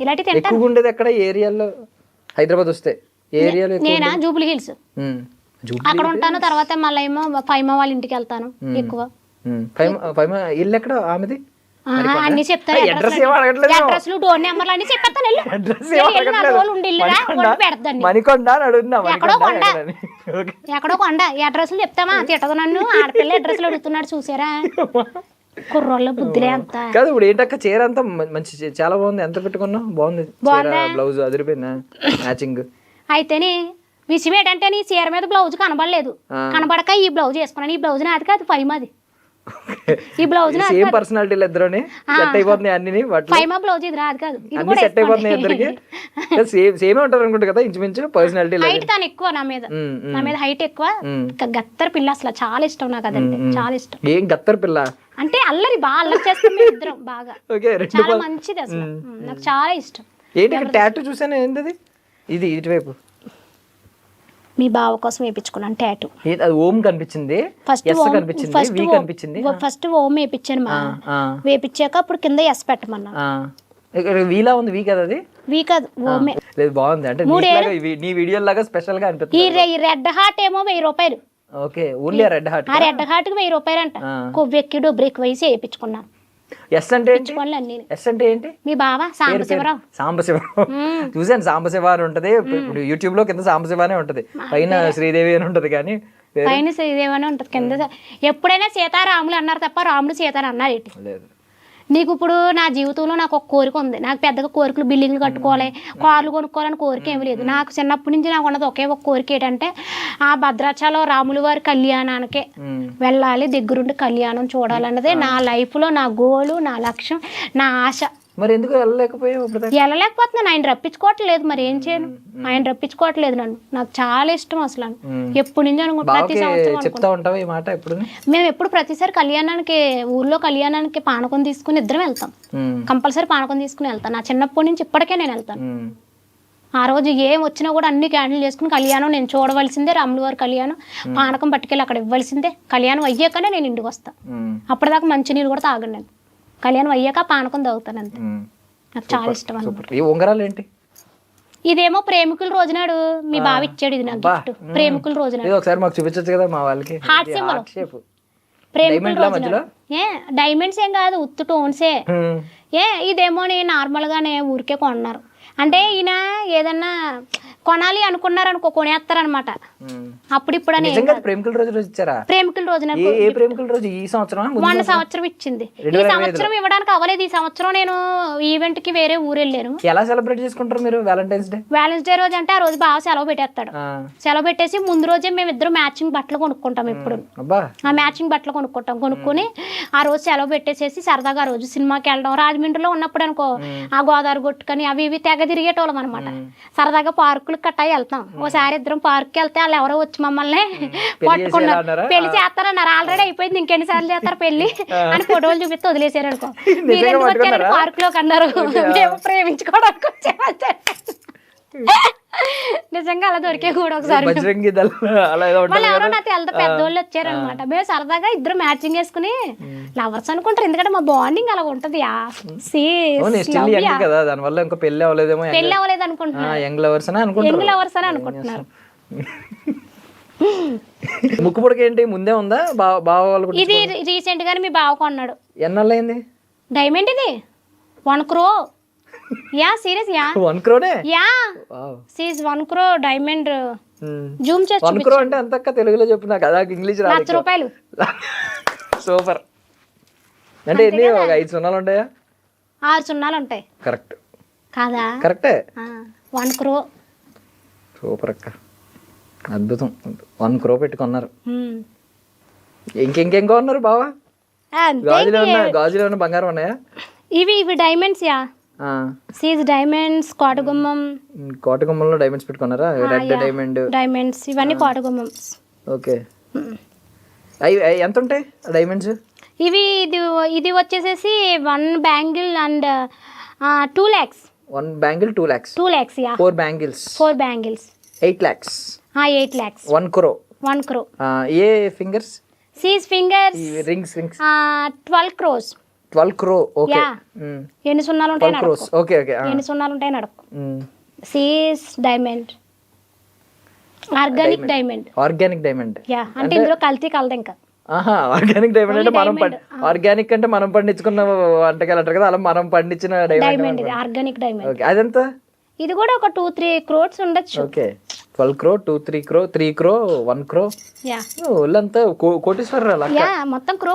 Speaker 2: ఇలాంటివి తింటాను.
Speaker 3: ఎక్కువ ఉండేది ఎక్కడ ఏరియాలో హైదరాబాద్ వస్తే? ఏరియాలో
Speaker 2: నేనా జూబ్లీ హిల్స్ అక్కడ ఉంటాను. తర్వాత మళ్ళీ ఏమో ఫైమా వాళ్ళ ఇంటికి వెళ్తాను ఎక్కువ.
Speaker 3: ఇల్లు ఎక్కడ ఆమెది?
Speaker 2: అన్ని చెప్తాను. అడ్రస్లు, డోర్ నెంబర్లు అన్ని చెప్పేస్తాను.
Speaker 3: మణికొండ
Speaker 2: ఎక్కడో కొండ. ఈ అడ్రస్లు చెప్తామా? తిట్టదు నన్ను. ఆడపిల్ల అడ్రస్లు అడుగుతున్నాడు చూసారా? కుర్రోళ్ళ బుద్ధిలే అంతా
Speaker 3: కాదు. ఇప్పుడు ఏంటక్క చీర అంతా మంచి చాలా బాగుంది. ఎంత పెట్టుకున్నావు? బాగుంది. బ్లౌజ్ అదిరిపోయిందా మ్యాచింగ్?
Speaker 2: అయితేనే విషయం ఏంటంటే నీ చీర మీద బ్లౌజ్ కనబడలేదు. కనబడక ఈ బ్లౌజ్ వేసుకున్నాను. ఈ బ్లౌజ్ నాది కాదు, ఫైమాది. ఈ బ్లౌజ్
Speaker 3: సేమ్ పర్సనాలిటీలు ఇద్దరుని సెట్ అయిపోతున్నాయి. అన్ని
Speaker 2: ఫైమా బ్లౌజ్ ఇది రాదు కాదు,
Speaker 3: అన్ని సెట్ అయిపోతున్నాయి ఇద్దరికి. సేమ్ ఉంటారు అనుకుంటా కదా ఇంచుమించు పర్సనాలిటీ.
Speaker 2: హైట్ తాను ఎక్కువ నా మీద హైట్ ఎక్కువ. గత్తర్ పిల్ల అసలు చాలా ఇష్టం నాకు. అదంటే చాలా ఇష్టం.
Speaker 3: ఏం గత్తర్ పిల్ల
Speaker 2: అంటే అల్లరి బాగా అల్లరి చేస్తాం మేము ఇద్దరం బాగా. చాలా మంచిది అసలు, నాకు చాలా ఇష్టం.
Speaker 3: ఏంటి ఇక్కడ టాటూ చూసాను? ఏంటది? ఇది ఇటువైపు
Speaker 2: మీ బావ కోసం వేయించుకున్నాను టాటూ.
Speaker 3: ఓం కనిపించింది, ఫస్ట్
Speaker 2: ఓం వేయించాను. మా వేయించాక అప్పుడు కింద ఎస్ పెట్టమన్నా.
Speaker 3: వీలా ఉంది. వీ కదా అది?
Speaker 2: వీ కాదు, ఓమే.
Speaker 3: లేదు బాగుంది. అంటే నీ వీడియో లాగా స్పెషల్ గా అనిపిస్తుంది.
Speaker 2: ఈ రెడ్ హార్ట్ ఏమో 1000 రూపాయలు.
Speaker 3: Okay, only red heart.
Speaker 2: ఆ రెడ్ హార్ట్ కి 1000 రూపాయలు అంట. కొవ్వెక్కి డొబ్రెక్కి వేసి వేయించుకున్నాను.
Speaker 3: ఎస్ అంటే ఏంటి?
Speaker 2: మీ బావ సాంబశివరావు.
Speaker 3: చూసాను సాంబశివ అని ఉంటది. ఇప్పుడు యూట్యూబ్ లో కింద సాంబశివ అనే ఉంటది, పైన శ్రీదేవి అని ఉంటది. కానీ
Speaker 2: పైన శ్రీదేవి అని ఉంటది, కింద ఎప్పుడైనా సీతారాములు అన్నారు తప్ప రాముడు సీతారాం అన్నారు ఏంటి?
Speaker 3: లేదు.
Speaker 2: నీకు ఇప్పుడు నా జీవితంలో నాకు ఒక కోరిక ఉంది. నాకు పెద్దగా కోరికలు బిల్డింగ్లు కట్టుకోవాలి, కార్లు కొనుక్కోవాలని కోరిక ఏమి లేదు. నాకు చిన్నప్పటి నుంచి నాకు ఉన్నది ఒకే ఒక కోరిక ఏంటంటే ఆ భద్రాచలం రాముల వారి కళ్యాణానికే వెళ్ళాలి, దగ్గరుండి కళ్యాణం చూడాలన్నదే నా లైఫ్లో నా గోలు, నా లక్ష్యం, నా ఆశ.
Speaker 3: మరి ఎందుకు
Speaker 2: వెళ్ళలేకపోతున్నాను? ఆయన రప్పించుకోవట్లేదు. మరి ఏం చేయను? ఆయన రప్పించుకోవట్లేదు నన్ను. నాకు చాలా ఇష్టం అసలు. ఎప్పటి నుంచి అనుకుంటా, ప్రతి సంవత్సరం మేము ఎప్పుడు ప్రతిసారి కళ్యాణానికి, ఊర్లో కళ్యాణానికి పానకం తీసుకుని ఇద్దరం వెళ్తాం. కంపల్సరీ పానకం తీసుకుని వెళ్తాను. నా చిన్నప్పటి నుంచి ఇప్పటికే నేను వెళ్తాను. ఆ రోజు ఏం వచ్చినా కూడా అన్ని క్యాన్సిల్ చేసుకుని కళ్యాణం నేను చూడవలసిందే. రాముల వారి కళ్యాణం పానకం పట్టుకెళ్ళి అక్కడ ఇవ్వాల్సిందే. కళ్యాణం అయ్యాకనే నేను ఇంటికి వస్తాను. అప్పటిదాకా మంచినీళ్ళు కూడా తాగండి. నేను కళ్యాణం అయ్యాక పానకం తాగుతాను అంతే. నాకు చాలా ఇష్టం
Speaker 3: అన్నమాట.
Speaker 2: ఇదేమో ప్రేమికుల రోజునాడు మీ బావ ఇచ్చాడు. ఇది నాకు గిఫ్ట్. ప్రేమికుల రోజునాడు
Speaker 3: ఒకసారి మాకు చూపించచ్చు కదా మా వాళ్ళకి.
Speaker 2: హార్ట్ సింబల్ ప్రేమికుల రోజునాడు. డైమండ్స్ ఏం కాదు, ఉత్తు టోన్సే. ఇదేమో నేను నార్మల్ గానే ఊరికే కొన్నారు. అంటే ఈయన ఏదన్నా కొనాలి అనుకున్నారనుకో, కొనేస్తారనమాట. అప్పుడు ఇప్పుడు
Speaker 3: ప్రేమికుల రోజు ఇచ్చారా?
Speaker 2: ప్రేమికుల రోజున
Speaker 3: ఈ సంవత్సరం
Speaker 2: మొన్న సంవత్సరం ఇచ్చింది. ఈ సంవత్సరం ఇవ్వడానికి అవ్వలేదు. ఈ సంవత్సరం నేను ఈవెంట్ కి వేరే ఊరు వెళ్ళాను.
Speaker 3: ఎలా సెలబ్రేట్ చేసుకుంటారు మీరు వ్యాలంటైన్స్ డే?
Speaker 2: వ్యాలంటైన్స్ డే రోజు అంటే ఆ రోజు బాగా సెలవు పెట్టేస్తాడు. సెలవు పెట్టేసి ముందు రోజే మేము ఇద్దరు మ్యాచింగ్ బట్టలు కొనుక్కుంటాం. ఎప్పుడు ఆ మ్యాచింగ్ బట్టలు కొనుక్కొని ఆ రోజు సెలవు పెట్టేసేసి సరదాగా ఆ రోజు సినిమాకి వెళ్ళడం. రాజమండ్రిలో ఉన్నప్పుడు అనుకో ఆ గోదావరి గొట్టుకని అవి ఇవి తెగ తిరిగేటోళ్ళం అనమాట. సరదాగా పార్కులు కట్టాయి వెళ్తాం. ఓసారి ఇద్దరం పార్క్కి వెళ్తే వాళ్ళు ఎవరో వచ్చి మమ్మల్ని పట్టుకున్నారు. పెళ్లి చేస్తారన్నారు. ఆల్రెడీ అయిపోయింది, ఇంకెన్నిసార్లు చేస్తారు పెళ్లి అని ఫోటోలు చూపిస్తే వదిలేసారు అనుకో. మీరు ఎందుకు వచ్చారని పార్క్ లోకి అన్నారు. మేము ప్రేమించుకోవడానికి వచ్చామంటే నిజంగా అలా దొరికే కూడా ఒకసారి. వాళ్ళు ఎవరో నాకు వెళ్తా పెద్దోళ్ళు వచ్చారనమాట. మేము సరదాగా ఇద్దరు మ్యాచింగ్ వేసుకుని లవర్స్ అనుకుంటారు. ఎందుకంటే మా బాండింగ్ అలా ఉంటది.
Speaker 3: పెళ్లి
Speaker 2: అవ్వలేదు అనుకుంటున్నారు. యంగ్ లవర్స్ అని అనుకుంటున్నారు.
Speaker 3: ముక్కుపుడక ఏంటి ముందే ఉందా?
Speaker 2: ఇది రీసెంట్ గానే మీ బావ కొన్నాడు.
Speaker 3: ఎన్నాళ్ళైంది?
Speaker 2: డైమండ్ ఇది 1 crore. Yeah serious yeah
Speaker 3: 1 crore.
Speaker 2: Yeah seize 1 crore diamond Zoom చేసి
Speaker 3: 1 crore అంటే ఎంత అక్క తెలుగులో చెప్పు నాకు అదా ఇంగ్లీష్ రాదు
Speaker 2: 1,00,000 రూపాయలు.
Speaker 3: సూపర్. అంటే ఎన్ని ఒక 5 సున్నాలు ఉంటాయా?
Speaker 2: 6 సున్నాలు ఉంటాయి.
Speaker 3: కరెక్ట్
Speaker 2: కాదా?
Speaker 3: కరెక్టే.
Speaker 2: 1 crore.
Speaker 3: సూపర్ అక్క, అద్భుతం. 1 crore పెట్టుకున్నారు. ఇంకేం కొన్నారు బావా? గాజులు ఉన్న బంగారం ఉన్నాయా?
Speaker 2: ఇవి డైమండ్స్ యా. These diamonds, Kotagummam.
Speaker 3: కోటగుమ్మంలో డైమండ్స్ పెట్టుకున్నారా? రెడ్
Speaker 2: డైమండ్స్ ఇవన్నీ కోటగుమ్మం.
Speaker 3: ఓకే. అవి ఎంత ఉంటాయి డైమండ్స్?
Speaker 2: ఇది వచ్చేసేసి 1 bangle and 2 lakhs.
Speaker 3: 1 bangle 2 lakhs.
Speaker 2: 2 lakhs yeah.
Speaker 3: 4 bangles.
Speaker 2: 4 bangles
Speaker 3: 8 lakhs.
Speaker 2: 8 lakhs.
Speaker 3: 1 crore.
Speaker 2: 1 crore.
Speaker 3: ఏ fingers?
Speaker 2: These fingers.
Speaker 3: Rings
Speaker 2: 12 crores.
Speaker 3: 12 crore. Okay.
Speaker 2: ఎన్ని సున్నాలు ఉంటాయి
Speaker 3: 12 crores. ఓకే.
Speaker 2: ఎన్ని సున్నాలు ఉంటాయి నడకు. These diamond, organic diamond.
Speaker 3: Organic diamond
Speaker 2: యా, అంటే ఇందులో కల్తీ కలదు ఇంకా.
Speaker 3: ఆర్గానిక్ డైమండ్ అంటే మనం ఆర్గానిక్ అంటే మనం పండించుకున్న వంటకాలు అంటారు కదా, అలా మనం పండించిన
Speaker 2: డైమండ్. ఇది ఆర్గానిక్ డైమండ్.
Speaker 3: ఓకే. అదెంత?
Speaker 2: ఇది కూడా ఒక 2-3 crores ఉండొచ్చు.
Speaker 3: Okay. 12 crore, 2-3 crore, 3 crore, 1 crore.
Speaker 2: Yeah.
Speaker 3: వాళ్ళంతా కోటీశ్వరరాలు అక్క.
Speaker 2: యా, మొత్తం క్రో.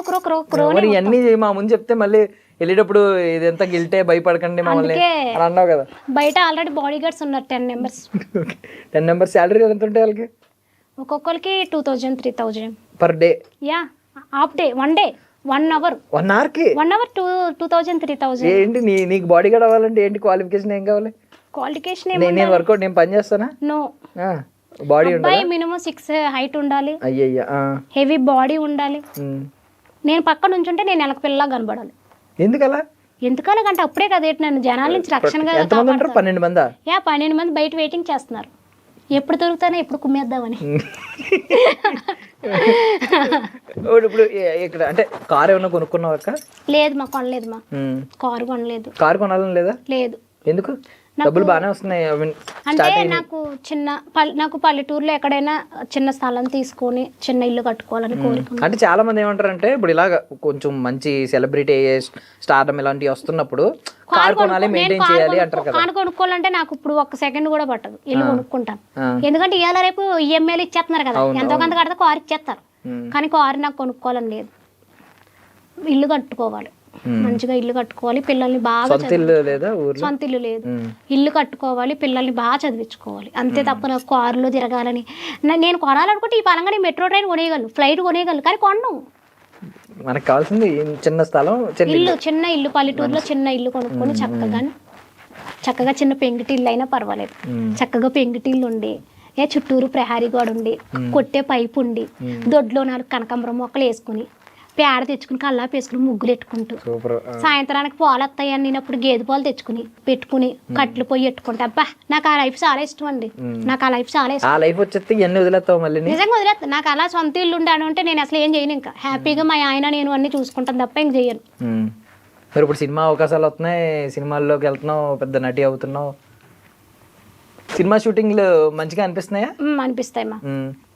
Speaker 3: మరి ఇవన్నీ మా ముందు చెప్తే మళ్ళీ వెళ్ళేటప్పుడు ఇదంతా గిల్టే భయపడకండి మమ్మల్ని అని అన్నావు కదా.
Speaker 2: బయట ఆల్రెడీ బాడీ గార్డ్స్ ఉన్నారు 10 members.
Speaker 3: 10 members శాలరీ ఎంత ఉంటాయి వాళ్ళకి?
Speaker 2: ఒక్కొక్కరికి 2,000, 3,000
Speaker 3: per day.
Speaker 2: Yeah, half day, 1 day, 1 hour.
Speaker 3: 1 hour కి
Speaker 2: 1 hour 2,000, 3,000.
Speaker 3: ఏంటి నీకు బాడీ గార్డ్ అవ్వాలంటే ఏంటి క్వాలిఫికేషన్ ఏం కావాలి?
Speaker 2: క్వాలిఫికేషన్
Speaker 3: నేను వర్కౌట్ నేను పని చేస్తానా?
Speaker 2: నో.
Speaker 3: బాడీ
Speaker 2: అబ్బాయి మినిమం 6 హైట్ ఉండాలి.
Speaker 3: అయ్యయ్యా.
Speaker 2: హెవీ బాడీ ఉండాలి. నేను పక్క నుంచుంటే నేను వెనక పిల్లలా కనబడాలి.
Speaker 3: ఎందుకలా?
Speaker 2: ఎందుకలాగంటే అప్పుడే కదా నన్ను జనాల నుంచి రక్షణగా.
Speaker 3: ఎంతమంది ఉంటారు? 12 మందా?
Speaker 2: యా, 12 మంది బయట వెయిటింగ్ చేస్తున్నారు. ఎప్పుడు దొరుకుతానో ఎప్పుడు కుమ్మేద్దామని.
Speaker 3: ఇప్పుడు ఇక్కడ అంటే కార్ ఏమైనా కొనుక్కున్నావు అక్క?
Speaker 2: లేదు మా, కొనలేదు మా. కారు కొనలేదు.
Speaker 3: కార్ కొనాలని లేదా?
Speaker 2: లేదు.
Speaker 3: ఎందుకు? డబ్బులు బాగానే వస్తున్నాయి.
Speaker 2: అంటే నాకు పల్లెటూరులో ఎక్కడైనా చిన్న స్థలం తీసుకొని చిన్న ఇల్లు కట్టుకోవాలని కోరిక.
Speaker 3: అంటే చాలా మంది ఏమంటారంటే ఇప్పుడు ఇలాగ కొంచెం మంచి సెలబ్రిటీ స్టార్డమ్ ఇలాంటివి వస్తున్నప్పుడు కార్ కొనాలి, మెయింటైన్ చేయాలి అంటారు కదా.
Speaker 2: కారు కొనుక్కోవాలంటే నాకు ఇప్పుడు 1 second కూడా పట్టదు, ఇల్లు కొనుక్కుంటాను. ఎందుకంటే ఇవాళ రేపు ఈఎంఐలు ఇచ్చేస్తున్నారు కదా, ఎంతో కొంత కడితే కారు ఇచ్చేస్తారు. కానీ కారు నాకు కొనుక్కోవాలని లేదు. ఇల్లు కట్టుకోవాలి, మంచిగా ఇల్లు కట్టుకోవాలి, పిల్లల్ని బాగా
Speaker 3: సొంత ఇల్లు లేదు,
Speaker 2: ఇల్లు కట్టుకోవాలి, పిల్లల్ని బాగా చదివించుకోవాలి. అంతే తప్ప నాకు కారులో తిరగాలని. నేను కొనాలనుకుంటే ఈ పరంగా నేను మెట్రో ట్రైన్ కొనేయగలను, ఫ్లైట్ కొనేయగలను, కానీ కొనను.
Speaker 3: మనకు కావాల్సింది చిన్న స్థలం,
Speaker 2: చిన్న ఇల్లు, పల్లెటూరులో చిన్న ఇల్లు కొనుక్కొని చక్కగా చిన్న పెంకిటి ఇల్లు అయినా పర్వాలేదు, చక్కగా పెంకిటిల్లు ఉండి చుట్టూరు ప్రహారీ గోడ ఉండి, కొట్టే పైపు ఉండి, దొడ్లో 4 కనకాంబరం మొక్కలు వేసుకుని, పేడ తెచ్చుకుని కల్లాపు వేసుకుని ముగ్గులు పెట్టుకుంటూ, సాయంత్రానికి పాలు వస్తాయని నేనప్పుడు గేదె పాలు తెచ్చుకుని పెట్టుకుని కట్లు పోయి పెట్టుకుంటా. అబ్బా, నాకు ఆ లైఫ్ చాలా ఇష్టం అండి. నాకు ఆ లైఫ్ చాలా ఇష్టం. నిజంగా వదిలేస్తా. నాకు అలా సొంత ఇల్లు ఉండాను అంటే నేను అసలు ఏం చేయను. ఇంకా హ్యాపీగా మా ఆయన నేను అన్ని చూసుకుంటాను తప్ప ఇంక చేయను.
Speaker 3: మరి ఇప్పుడు సినిమా అవకాశాలు వస్తున్నాయి, సినిమాల్లోకి వెళ్తున్నావు, పెద్ద నటి అవుతున్నావు. సినిమా షూటింగ్లు మంచిగా అనిపిస్తున్నాయా?
Speaker 2: అనిపిస్తాయి మా.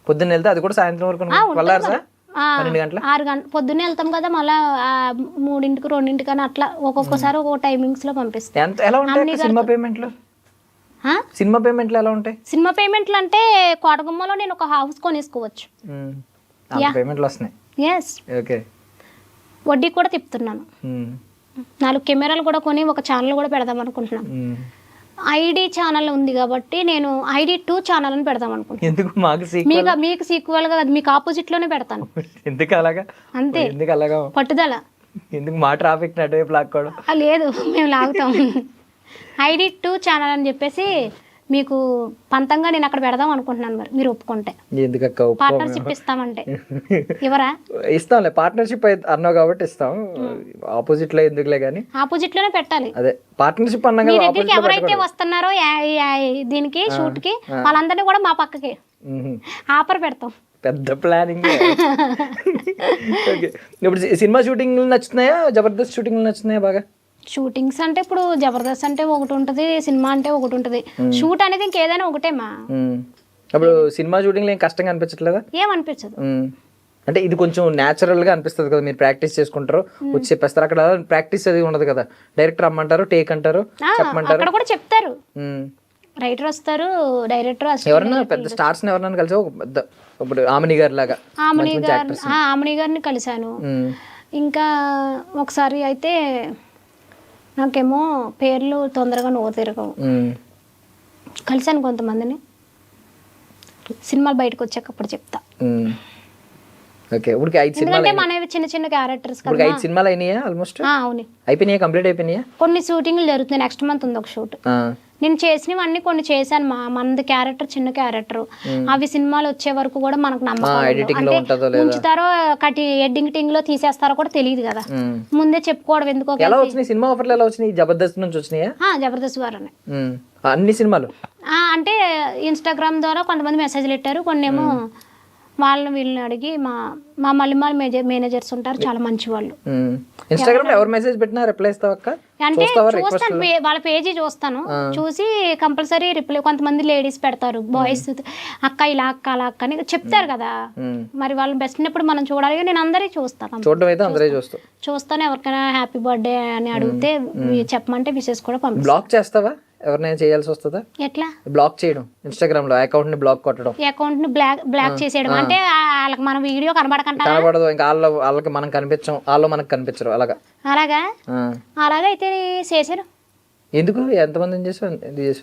Speaker 3: పొద్దున్న వెళ్తే అది కూడా సాయంత్రం వరకు 12 గంటల
Speaker 2: 6 గంటలు పొద్దున్నే వెళ్తాం కదా, మళ్ళీ 3ంటికి 2ంటికి అని అట్లా ఒక్కొక్కసారి ఒక్కొక్క టైమింగ్స్ లో పంపిస్తాం.
Speaker 3: ఎలా ఉంటాయి సినిమా పేమెంట్లు? ఎలా ఉంటాయి
Speaker 2: సినిమా పేమెంట్లు? అంటే కోటగుమ్మలో నేను ఒక హౌస్ కొనేసుకోవచ్చు.
Speaker 3: పేమెంట్లు వస్తున్నాయి.
Speaker 2: ఎస్. ఓకే. వడ్డీ కూడా తిప్పుతున్నాను. 4 కెమెరాలు కూడా కొని ఒక ఛానల్ కూడా పెడదాం అనుకుంటున్నాను. ఐడి ఛానల్ ఉంది కాబట్టి నేను ID2 ఛానల్ అని పెడదాం అనుకుంటున్నాను.
Speaker 3: ఎందుకు?
Speaker 2: మీకు సీక్వెల్ గా మీకు ఆపోజిట్ లోనే పెడతాను.
Speaker 3: ఎందుకు అలాగా?
Speaker 2: అంతే, పట్టుదల.
Speaker 3: ఎందుకు మా ట్రాఫిక్ అటువైపు లాక్కోవడం?
Speaker 2: లేదు, మేము లాగుతాం. ID2 ఛానల్ అని చెప్పేసి మీకు పంతంగా నేను అక్కడ పెడదాం అనుకుంటున్నాను. మరి మీరు ఒప్పుకుంటే పార్ట్నర్షిప్ ఇస్తామంటే ఇవరా?
Speaker 3: ఇస్తాంలే, పార్ట్నర్షిప్ అన్నావు కాబట్టి ఇస్తాం. ఆపోజిట్ లో ఎందుకులే గానీ
Speaker 2: ఆపోజిట్ లోనే పెట్టాలి.
Speaker 3: అదే పార్ట్నర్షిప్ అన్నా.
Speaker 2: మీ దగ్గరికి ఎవరైతే వస్తున్నారో దీనికి షూట్ కి వాళ్ళందరినీ కూడా మా పక్కకి ఆఫర్ పెడతాం.
Speaker 3: పెద్ద ప్లానింగ్. ఇప్పుడు సినిమా షూటింగ్ నచ్చుతున్నాయా, జబర్దస్త్ షూటింగ్ నచ్చుతున్నాయా బాగా?
Speaker 2: షూటింగ్స్ అంటే ఇప్పుడు జబర్దస్త్ అంటే ఒకటి ఉంటుంది, సినిమా అంటే ఒకటి ఉంటుంది. షూట్ అనేది ఇంకేదైనా ఒకటేమా.
Speaker 3: అప్పుడు సినిమా షూటింగ్ ఏం కష్టంగా అనిపించట్లేదా?
Speaker 2: ఏమనిపించదు.
Speaker 3: అంటే ఇది కొంచెం న్యాచురల్ గా అనిపిస్తుంది కదా, మీరు ప్రాక్టీస్ చేసుకుంటారు, వచ్చి చెప్పేస్తారు. అక్కడ ప్రాక్టీస్ అది ఉండదు కదా, డైరెక్ట్ రమ్మంటారు, టేక్ అంటారు, చెప్పమంటారు.
Speaker 2: అక్కడ కూడా చెప్తారు. రైటర్ వస్తారు, డైరెక్టర్
Speaker 3: ఎవరన్నా పెద్ద స్టార్స్ ఎవరన్నా కలిసి ఒక పెద్ద ఇప్పుడు ఆమని గారి లాగా
Speaker 2: ఆమని గారిని కలిశాను. ఇంకా ఒకసారి అయితే నాకేమో పేర్లు తొందరగా నోరు తిరగవు, కలిశాను కొంతమందిని. సినిమాలు బయటకు వచ్చాక అప్పుడు చెప్తా.
Speaker 3: ఓకే, ఇప్పుడు 5 సినిమాలు
Speaker 2: ఎందుకంటే మనవి చిన్న చిన్న క్యారెక్టర్స్ కదా.
Speaker 3: ఇప్పుడు 5 సినిమాలు అయినాయా ఆల్మోస్ట్?
Speaker 2: అవును,
Speaker 3: అయిపోయినాయా, కంప్లీట్ అయిపోయినాయా?
Speaker 2: కొన్ని షూటింగ్లు జరుగుతున్నాయి, నెక్స్ట్ మంత్ ఉంది ఒక షూట్. నేను చేసినవన్నీ కొన్ని చేశాను. మనది క్యారెక్టర్ చిన్న క్యారెక్టర్, అవి సినిమాలు వచ్చే వరకు కూడా మనకు నమ్మకం, ఉంచుతారో ఎడిటింగ్ లో తీసేస్తారో కూడా తెలియదు కదా, ముందే చెప్పుకోవడం ఎందుకో.
Speaker 3: ఎలా వచ్చినాయి సినిమా ఆఫర్లు? ఎలా వచ్చినాయి? జబర్దస్త్ నుంచి వచ్చినాయా?
Speaker 2: జబర్దస్త్ ద్వారానే
Speaker 3: అన్ని సినిమాలు. అంటే
Speaker 2: ఇన్స్టాగ్రామ్ ద్వారా కొంతమంది మెసేజ్లు పెట్టారు, కొన్ని ఏమో వాళ్ళని వీళ్ళని అడిగి మా మల్లిమాల మేనేజర్స్ ఉంటారు, చాలా మంచి వాళ్ళు.
Speaker 3: ఇన్స్టాగ్రామ్ ఎవరు మెసేజ్ పెట్టినా రిప్లై ఇస్తావా?
Speaker 2: అంటే చూస్తాను, వాళ్ళ పేజీ చూస్తాను, చూసి కంపల్సరీ రిప్లై. కొంతమంది లేడీస్ పెడతారు, బాయ్స్ అక్క ఇలా అక్క అలా అక్క అని చెప్తారు కదా, మరి వాళ్ళు బెస్ట్ ఉన్నప్పుడు మనం చూడాలి. నేను అందరి చూస్తాను, చూస్తాను. ఎవరికైనా హ్యాపీ బర్త్డే అని అడిగితే చెప్పమంటే విషెస్ కూడా పంపిస్తాను.
Speaker 3: బ్లాక్ చేస్తావా? ఎవరినైనా చేయాల్సి వస్తుందా?
Speaker 2: ఎట్లా
Speaker 3: బ్లాక్ చేయడం? ఇన్స్టాగ్రామ్ లో అకౌంట్ ని బ్లాక్ కొట్టడం,
Speaker 2: అకౌంట్ ని బ్లాక్ చేసేయడం అంటే వాళ్ళకి మన వీడియో
Speaker 3: కనబడదు, ఇంకా వాళ్ళకి మనం కనిపించం, వాళ్ళు మనకు కనిపించరు. అలాగా
Speaker 2: అయితే చేశాను.
Speaker 3: ఎందుకు? ఎంతమంది చేసావు?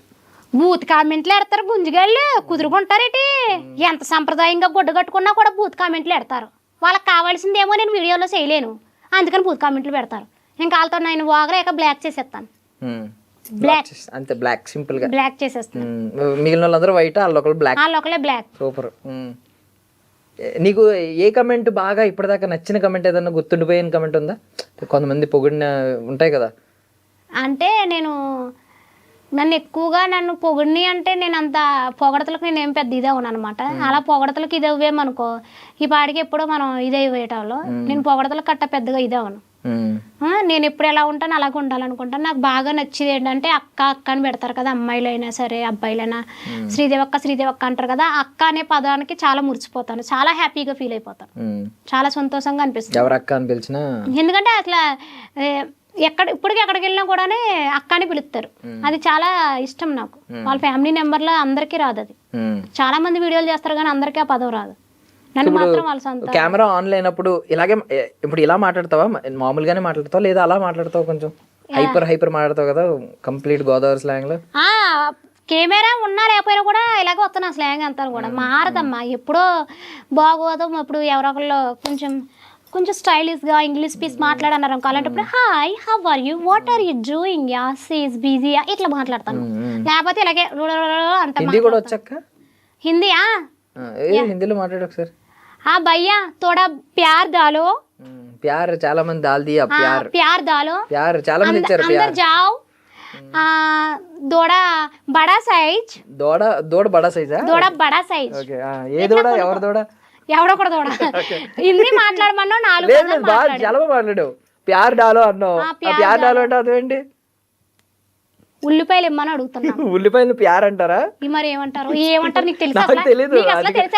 Speaker 2: బూత్ కామెంట్లు ఎడతారు, గుంజుగాళ్ళు కుదురుకుంటారేటి. ఎంత సంప్రదాయంగా గుడ్డ కట్టుకున్నా కూడా బూత్ కామెంట్లు ఎడతారు. వాళ్ళకి కావాల్సిందేమో నేను వీడియోలో చేయలేను, అందుకని బూత్ కామెంట్లు పెడతారు. ఇంకా వాళ్ళతో నేను వాగలేక బ్లాక్ చేసేస్తాను. బ్లాక్
Speaker 3: అంతే, బ్లాక్ సింపుల్ గా
Speaker 2: బ్లాక్ చేసేస్తాను.
Speaker 3: మిగిలిన వాళ్ళందరూ వైట్, వాళ్ళొకరు బ్లాక్.
Speaker 2: వాళ్ళొకలే బ్లాక్.
Speaker 3: సూపర్. నీకు ఏ కమెంట్ బాగా ఇప్పటిదాకా నచ్చిన కమెంట్, ఏదన్నా గుర్తుండిపోయిన కమెంట్ ఉందా? కొంతమంది పొగిడిన ఉంటాయి కదా.
Speaker 2: అంటే నన్ను పొగిడిని అంటే నేను అంత పొగడతలకు నేను ఏం పెద్ద ఇదే ఉన్నాను అనమాట. అలా పొగడతలకు ఇది అవ్వేమనుకో, ఈ పాడికి ఎప్పుడో మనం ఇదే వేయటంలో నేను పొగడతలకు కట్ట పెద్దగా ఇదే అవ్వను. నేను ఎప్పుడు ఎలా ఉంటాను అలాగే ఉండాలనుకుంటాను. నాకు బాగా నచ్చేది ఏంటంటే అక్క అక్క అని పెడతారు కదా, అమ్మాయిలైనా సరే అబ్బాయిలైనా. శ్రీదేవక్క అంటారు కదా, అక్క అనే పదానికి చాలా మురిసిపోతాను, చాలా హ్యాపీగా ఫీల్ అయిపోతాను, చాలా సంతోషంగా అనిపిస్తుంది
Speaker 3: ఎవరు అక్క అని పిలిచినా.
Speaker 2: ఎందుకంటే అట్లా ఇప్పటికి ఎక్కడికి వెళ్ళినా కూడా అక్క అని పిలుస్తారు, అది చాలా ఇష్టం నాకు. వాళ్ళ ఫ్యామిలీ మెంబర్లో అందరికీ రాదు అది. చాలా మంది వీడియోలు చేస్తారు కానీ అందరికీ ఆ పదం రాదు, నన్ను మాత్రం వాళ్ళ సొంత.
Speaker 3: కెమెరా ఆన్ లేనప్పుడు ఇలాగే ఇప్పుడు ఇలా మాట్లాడతావా? మామూలుగానే మాట్లాడతావా లేదా అలా మాట్లాడతావు? కొంచెం హైపర్ మాట్లాడతావు కదా, కంప్లీట్ గోదావరి స్లాంగ్ లో.
Speaker 2: కెమెరా ఉన్నా లేకపోయినా కూడా ఇలాగ వస్తాను, ఆ స్లాంగ్ అంతా కూడా మారదమ్మా. ఎప్పుడో బాగోదాం, అప్పుడు ఎవరొకళ్ళు కొంచెం స్టైలిష్గా ఇంగ్లీష్ పీస్ మాట్లాడన్నారు అనుకో, అలాంటప్పుడు hi how are you, what are you doing, yeah sis busy, ఇట్లా మాట్లాడతాను. లేకపోతే ఇలాగే అంత.
Speaker 3: హిందీ కూడా వచ్చాక?
Speaker 2: హిందీయా?
Speaker 3: హిందీలో మాట్లాడు ఒకసారి.
Speaker 2: భయ్యా తోడా ప్యార్ దాలో.
Speaker 3: ప్యార్ చాలా మంది దాల్ దియా,
Speaker 2: ప్యార్ దాలో,
Speaker 3: ప్యార్ చాలా మంది ఇచ్చారు.
Speaker 2: అందర్ జాओ. దోడా బడా సైజ్.
Speaker 3: దోడ బడా సైజా?
Speaker 2: దోడా బడా సైజ్.
Speaker 3: ఓకే. ఏ దోడ? ఎవరు దోడ?
Speaker 2: ఎవడో కూడా దోడ. హిందీ మాట్లాడమన్నా 4
Speaker 3: చాలా మాట్లాడు. ప్యార్ డాలో అన్నావు, ప్యార్ డాలో అంటే అదేంటి?
Speaker 2: ఉల్లిపాయలు ఇమ్మని అడుగుతున్నా.
Speaker 3: ఉల్లిపాయలు ప్యార్ అంటారా?
Speaker 2: మరి ఏమంటారు నీకు తెలుసా?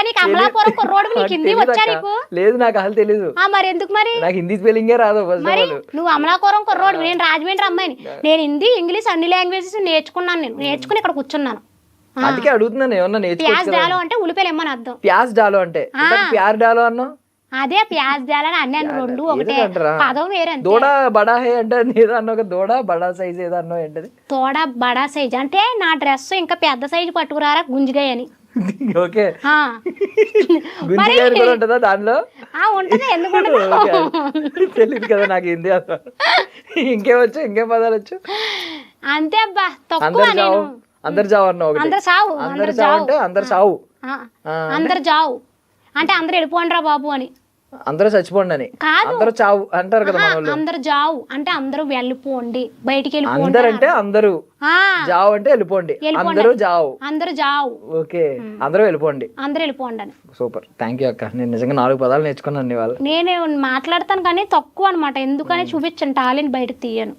Speaker 2: నీకు అమలాపురం కుర్రోడు, నీకు హిందీ వచ్చా? నీకు
Speaker 3: లేదు, నాకు అసలు తెలీదు.
Speaker 2: మరి ఎందుకు? మరి
Speaker 3: నాకు హిందీ స్పెల్లింగే రాదు.
Speaker 2: మరి నువ్వు అమలాపురం కుర్రోడు, నేను రాజమండ్రి అమ్మాయిని. నేను హిందీ ఇంగ్లీష్ అన్ని లాంగ్వేజెస్ నేర్చుకున్నాను. నేను నేర్చుకుని ఇక్కడ కూర్చున్నాను,
Speaker 3: అందుకే అడుగుతున్నాను ఏమన్నా నేర్చుకోవచ్చు.
Speaker 2: ప్యాజ్ డాలో అంటే ఉల్లిపాయలు ఇమ్మని అర్థం.
Speaker 3: ప్యాజ్ డాలో అంటే ప్యార్ డాలో అన్నావు.
Speaker 2: అదే ప్యాజ్ డాలని అన్నాను, రెండు ఒకటే పదం వేరే.
Speaker 3: దోడా బడా హే అంటే ఏదో అన్నావు, దోడా బడా సైజ్ ఏదో అన్నావు, ఏంటది?
Speaker 2: తోడా బడా సైజ్ అంటే నా డ్రెస్ ఇంకా పెద్ద సైజు పట్టుకురారా గుంజిగాయ అని.
Speaker 3: ఓకే. ఉంటుందా దానిలో?
Speaker 2: ఉంటది, ఎందుకు
Speaker 3: తెలియదు కదా నాకు హిందీ. ఇంకేమొచ్చు, ఇంకేం పదాలు వచ్చు?
Speaker 2: అంతే అబ్బా, తక్కువ.
Speaker 3: అందరు జావు అన్నావు.
Speaker 2: అందరు సావు
Speaker 3: అంటే అందరు సావు,
Speaker 2: అందరు జావు అంటే అందరు వెళ్ళిపోండి రా బాబు అని.
Speaker 3: అందరూ చచ్చిపోండి అని అందరూ చావు అంటారు కదా.
Speaker 2: అందరు జావు అంటే అందరూ వెళ్ళిపోండి, బయటికి వెళ్ళిపోండి.
Speaker 3: అందరు అంటే అందరూ, జావు అంటే వెళ్ళిపోండి, అందరూ జావు,
Speaker 2: అందరు జావు.
Speaker 3: ఓకే, అందరూ వెళ్ళిపోండి,
Speaker 2: అందరూ వెళ్ళిపోండి అని.
Speaker 3: సూపర్, థ్యాంక్ యూ అక్క. నేను నిజంగా 4 పదాలు నేర్చుకున్నాను ఇవాళ.
Speaker 2: నేను మాట్లాడతాను కానీ తక్కువ అనమాట, ఎందుకని చూపించాను, టాలెంట్ బయటకు తీయను.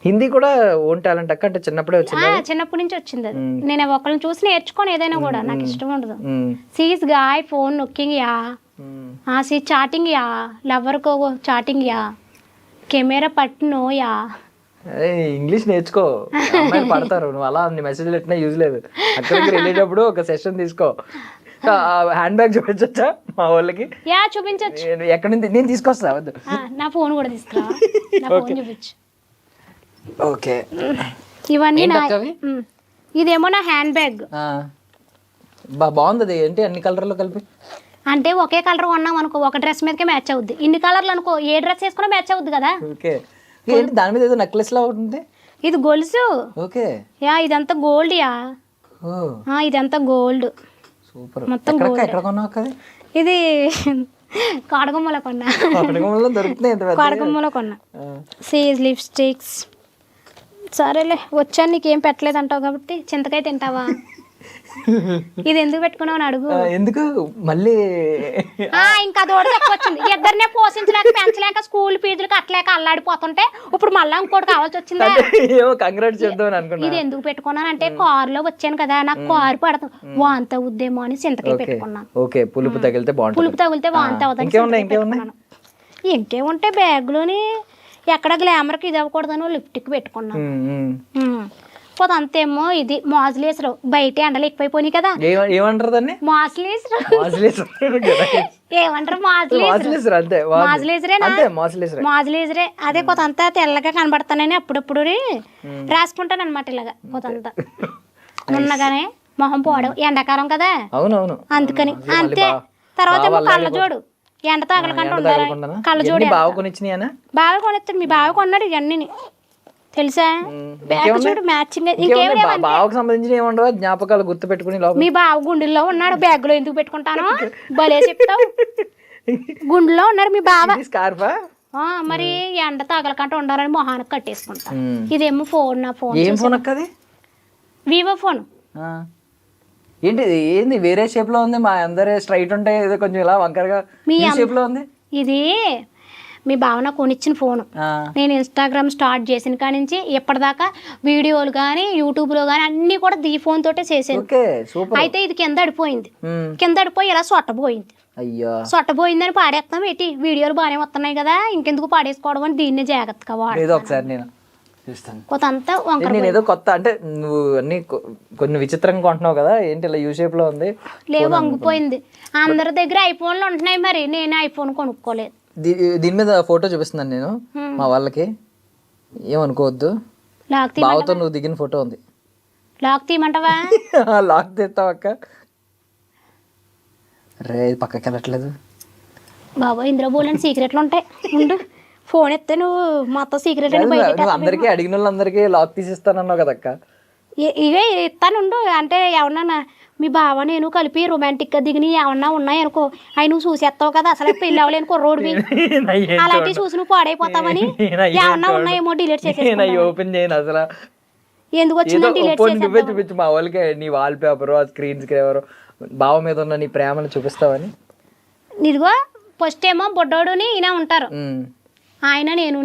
Speaker 3: హిందీ కూడా ఓన్ టాలెంట్ అక్క? అంటే చిన్నప్పుడే వచ్చింది?
Speaker 2: చిన్నప్పటి నుంచి వచ్చింది అది. నేను ఒకరిని చూసి నేర్చుకోను ఏదైనా కూడా, నాకు ఇష్టం ఉండదు. సీస్ గాయ్ ఫోన్ నొక్కింగ్ యా, सी చాటింగ్ యా, లవర్ కో చాటింగ్ యా, కెమెరా పట్టునో యా,
Speaker 3: ఇంగ్లీష్ నేర్చుకో, అమ్మాయిలు పడతారు. నువ్వు అలా నీ మెసేజ్లు పెట్టినా యూజ్ లేదు. అక్కడ దగ్గర వెళ్ళేటప్పుడు ఒక సెషన్ తీసుకో. హ్యాండ్ బ్యాగ్ చూపించచ్చా మా వాళ్ళకి?
Speaker 2: యా చూపించచ్చు.
Speaker 3: ఎక్కడి నుంచి నేను తీసుకొస్తా? వద్దు,
Speaker 2: నా ఫోన్ కూడా తీసుకురా, నా ఫోన్ చూపించు.
Speaker 3: ఓకే,
Speaker 2: ఇవన్నీ నా
Speaker 3: ఏంటక్కవి?
Speaker 2: ఇదేమో నా హ్యాండ్ బ్యాగ్.
Speaker 3: బాగుంది అది. ఏంటి అన్ని కలర్లో కలిపి?
Speaker 2: అంటే ఒకే కలర్ కొన్నాం అనుకో, ఒక డ్రెస్ మీదకే మ్యాచ్ అవుద్ది. ఇన్ని కలర్లు అనుకో, ఏ డ్రెస్ వేసుకున్నా మ్యాచ్ అవుద్ది కదా.
Speaker 3: ఓకే, ఏంటి దాని మీద ఏదో నెక్లెస్ లా ఉంటుంది?
Speaker 2: ఇది గొలుసు.
Speaker 3: ఓకే,
Speaker 2: యా ఇదంతా గోల్డ్ యా.
Speaker 3: ఓ
Speaker 2: ఇదంతా గోల్డ్
Speaker 3: సూపర్.
Speaker 2: మొత్తం gold.
Speaker 3: ఎక్కడ కొన్నావు కదా?
Speaker 2: ఇది కాడగుమ్మలో కొన్నా.
Speaker 3: పట్టణంలో దొరుకుతున్నాయి ఇంత పెద్ద.
Speaker 2: కాడగుమ్మలో కొన్నా. Seize lipsticks. సరేలే, వచ్చాను నీకేం పెట్టలేదు అంటావు కాబట్టి చింతకాయ తింటావా? ఇది ఎందుకు పెట్టుకున్నావు అని అడుగు.
Speaker 3: ఎందుకు మళ్ళీ?
Speaker 2: ఇంకా అదోడు చెప్పొచ్చింది. ఇద్దరినే పోషించలేక పెంచలేక స్కూల్ ఫీజులు కట్టలేక అల్లాడిపోతుంటే ఇప్పుడు మళ్ళీ ఇంకోటి కావాల్సి వచ్చిందా?
Speaker 3: ఏమో కంగ్రాట్స్ చెప్దామని అనుకున్నా.
Speaker 2: ఇది ఎందుకు పెట్టుకున్నానంటే కారులో వచ్చాను కదా, నాకు కారు పడతాం వాంత అవుద్దేమో అని చింతకాయ పెట్టుకున్నాను.
Speaker 3: ఓకే, పులుపు తగిలితే బాగుంటుంది.
Speaker 2: పులుపు తగిలితే వాంత అవుతుంది. ఇంకేముంటాయి బ్యాగ్లోని, ఎక్కడ గ్లామర్కి ఇది అవ్వకూడదని లిఫ్ట్కి పెట్టుకున్నాను. పోతే అంతేమో ఇది మాజులేసరు. బయట ఎండలు ఎక్కువైపోయినాయి కదా.
Speaker 3: ఏమంటారు దాన్ని?
Speaker 2: మాజులేసరు. ఏమంటారు? మాజులేసరే. అదే కొంత తెల్లగా కనబడతానని అప్పుడప్పుడు రాసుకుంటాను అనమాట. ఇలాగా కొంత ఉన్నగానే మొహం పోవడం, ఎండాకాలం కదా.
Speaker 3: అవునవును,
Speaker 2: అందుకని అంతే. తర్వాత ఏమో కళ్ళజోడు, ఎండ తగలకుండా ఉండాలి. కళ్ళజోడు
Speaker 3: బాగా కొనిచ్చినాయనా?
Speaker 2: బాగా కొనిస్తాడు. మీ బాగా కొన్నాడు ఇవన్నీ తెలుసా? చూడు మ్యాచింగ్.
Speaker 3: బావకు సంబంధించిన ఏమంటావా జ్ఞాపకాలు గుర్తు పెట్టుకుని?
Speaker 2: మీ బావ గుండెల్లో ఉన్నాడు, బ్యాగ్ లో ఎందుకు పెట్టుకుంటాను? భలే చెప్తావు. గుండెలో ఉన్నాడు మీ బావ.
Speaker 3: స్కార్ఫా?
Speaker 2: మరి ఎండ తగలకంట ఉండాలని మొహానికి కట్టేసుకుంటా. ఇదేమో ఫోన్. నా ఫోన్
Speaker 3: ఏం ఫోన్ అక్కది?
Speaker 2: Vivo phone.
Speaker 3: ఏంటి ఏంది వేరే షేప్ లో ఉంది? మా అందరే స్ట్రైట్ ఉంటాయి, ఏదో కొంచెం ఇలా వంకరగా షేప్ లో ఉంది.
Speaker 2: ఇది మీ భావన కొనిచ్చిన ఫోను. నేను ఇన్స్టాగ్రామ్ స్టార్ట్ చేసిన కాడి నుంచి ఇప్పటిదాకా వీడియోలు కానీ యూట్యూబ్లో కానీ అన్నీ కూడా ఈ ఫోన్ తోటే చేసాను. అయితే ఇది కింద అడిపోయింది. కింద అడిపోయి ఇలా సొట్టపోయింది.
Speaker 3: అయ్యో,
Speaker 2: సొట్టపోయిందని పాడేస్తాం ఏంటి? వీడియోలు బాగానే వస్తున్నాయి కదా, ఇంకెందుకు పాడేసుకోవడం అని దీన్నే జాగ్రత్తగా వాడు.
Speaker 3: ఒకసారి నేను చూస్తాను.
Speaker 2: కొంత
Speaker 3: నేను ఏదో కొత్త అంటే నువ్వు అన్ని కొన్ని విచిత్రంగా కొంటున్నావు కదా, ఏంటి ఇలా యూ షేప్ లో ఉంది?
Speaker 2: లేవు, వంగిపోయింది. అందరి దగ్గర ఐఫోన్లు ఉంటున్నాయి, మరి నేను ఐఫోన్ కొనుక్కోలేదు.
Speaker 3: దీని మీద ఫోటో చూపిస్తున్నాను నేను మా వాళ్ళకి, ఏమనుకోవద్దు. బావతో నువ్వు దిగిన ఫోటో ఉంది.
Speaker 2: లాక్ తీయమంటావా?
Speaker 3: లాక్ తీస్తావు అక్క. రే పక్కకి వెళ్ళట్లేదు
Speaker 2: బాబా, ఇందులో బోలని సీక్రెట్లు ఉంటాయి. ఉండు, ఫోన్ ఎత్తే నువ్వు మొత్తం సీక్రెట్
Speaker 3: అందరికి అడిగిన వాళ్ళందరికీ లాక్ తీసిస్తానన్నావు కదక్క.
Speaker 2: ఇవే ఇస్తానుండు. అంటే ఎవరన్నా మీ బావ నేను కలిపి రొమాంటిక్ గా దిగిన ఏమన్నా ఉన్నాయి అనుకో, అవి నువ్వు చూసేస్తావు కదా, అసలు పెళ్ళి అవ్వలేని కుర్రోడివి, అలాంటివి చూసి నువ్వు పాడైపోతావని ఏమన్నా ఉన్నాయేమో డిలీట్ చేసేసి.
Speaker 3: ఓపెన్ చేయను అసలు.
Speaker 2: ఎందుకు వచ్చిందని డిలీట్ చేసి
Speaker 3: చూపించు మా వాళ్ళకి నీ వాల్ పేపర్, స్క్రీన్ స్క్రీవర్, బావ మీద ఉన్న నీ ప్రేమను చూపిస్తావని.
Speaker 2: ఇదిగో ఫస్ట్ ఏమో బొడ్డోడుని ఈయన ఉంటారు, ఆయన నేను.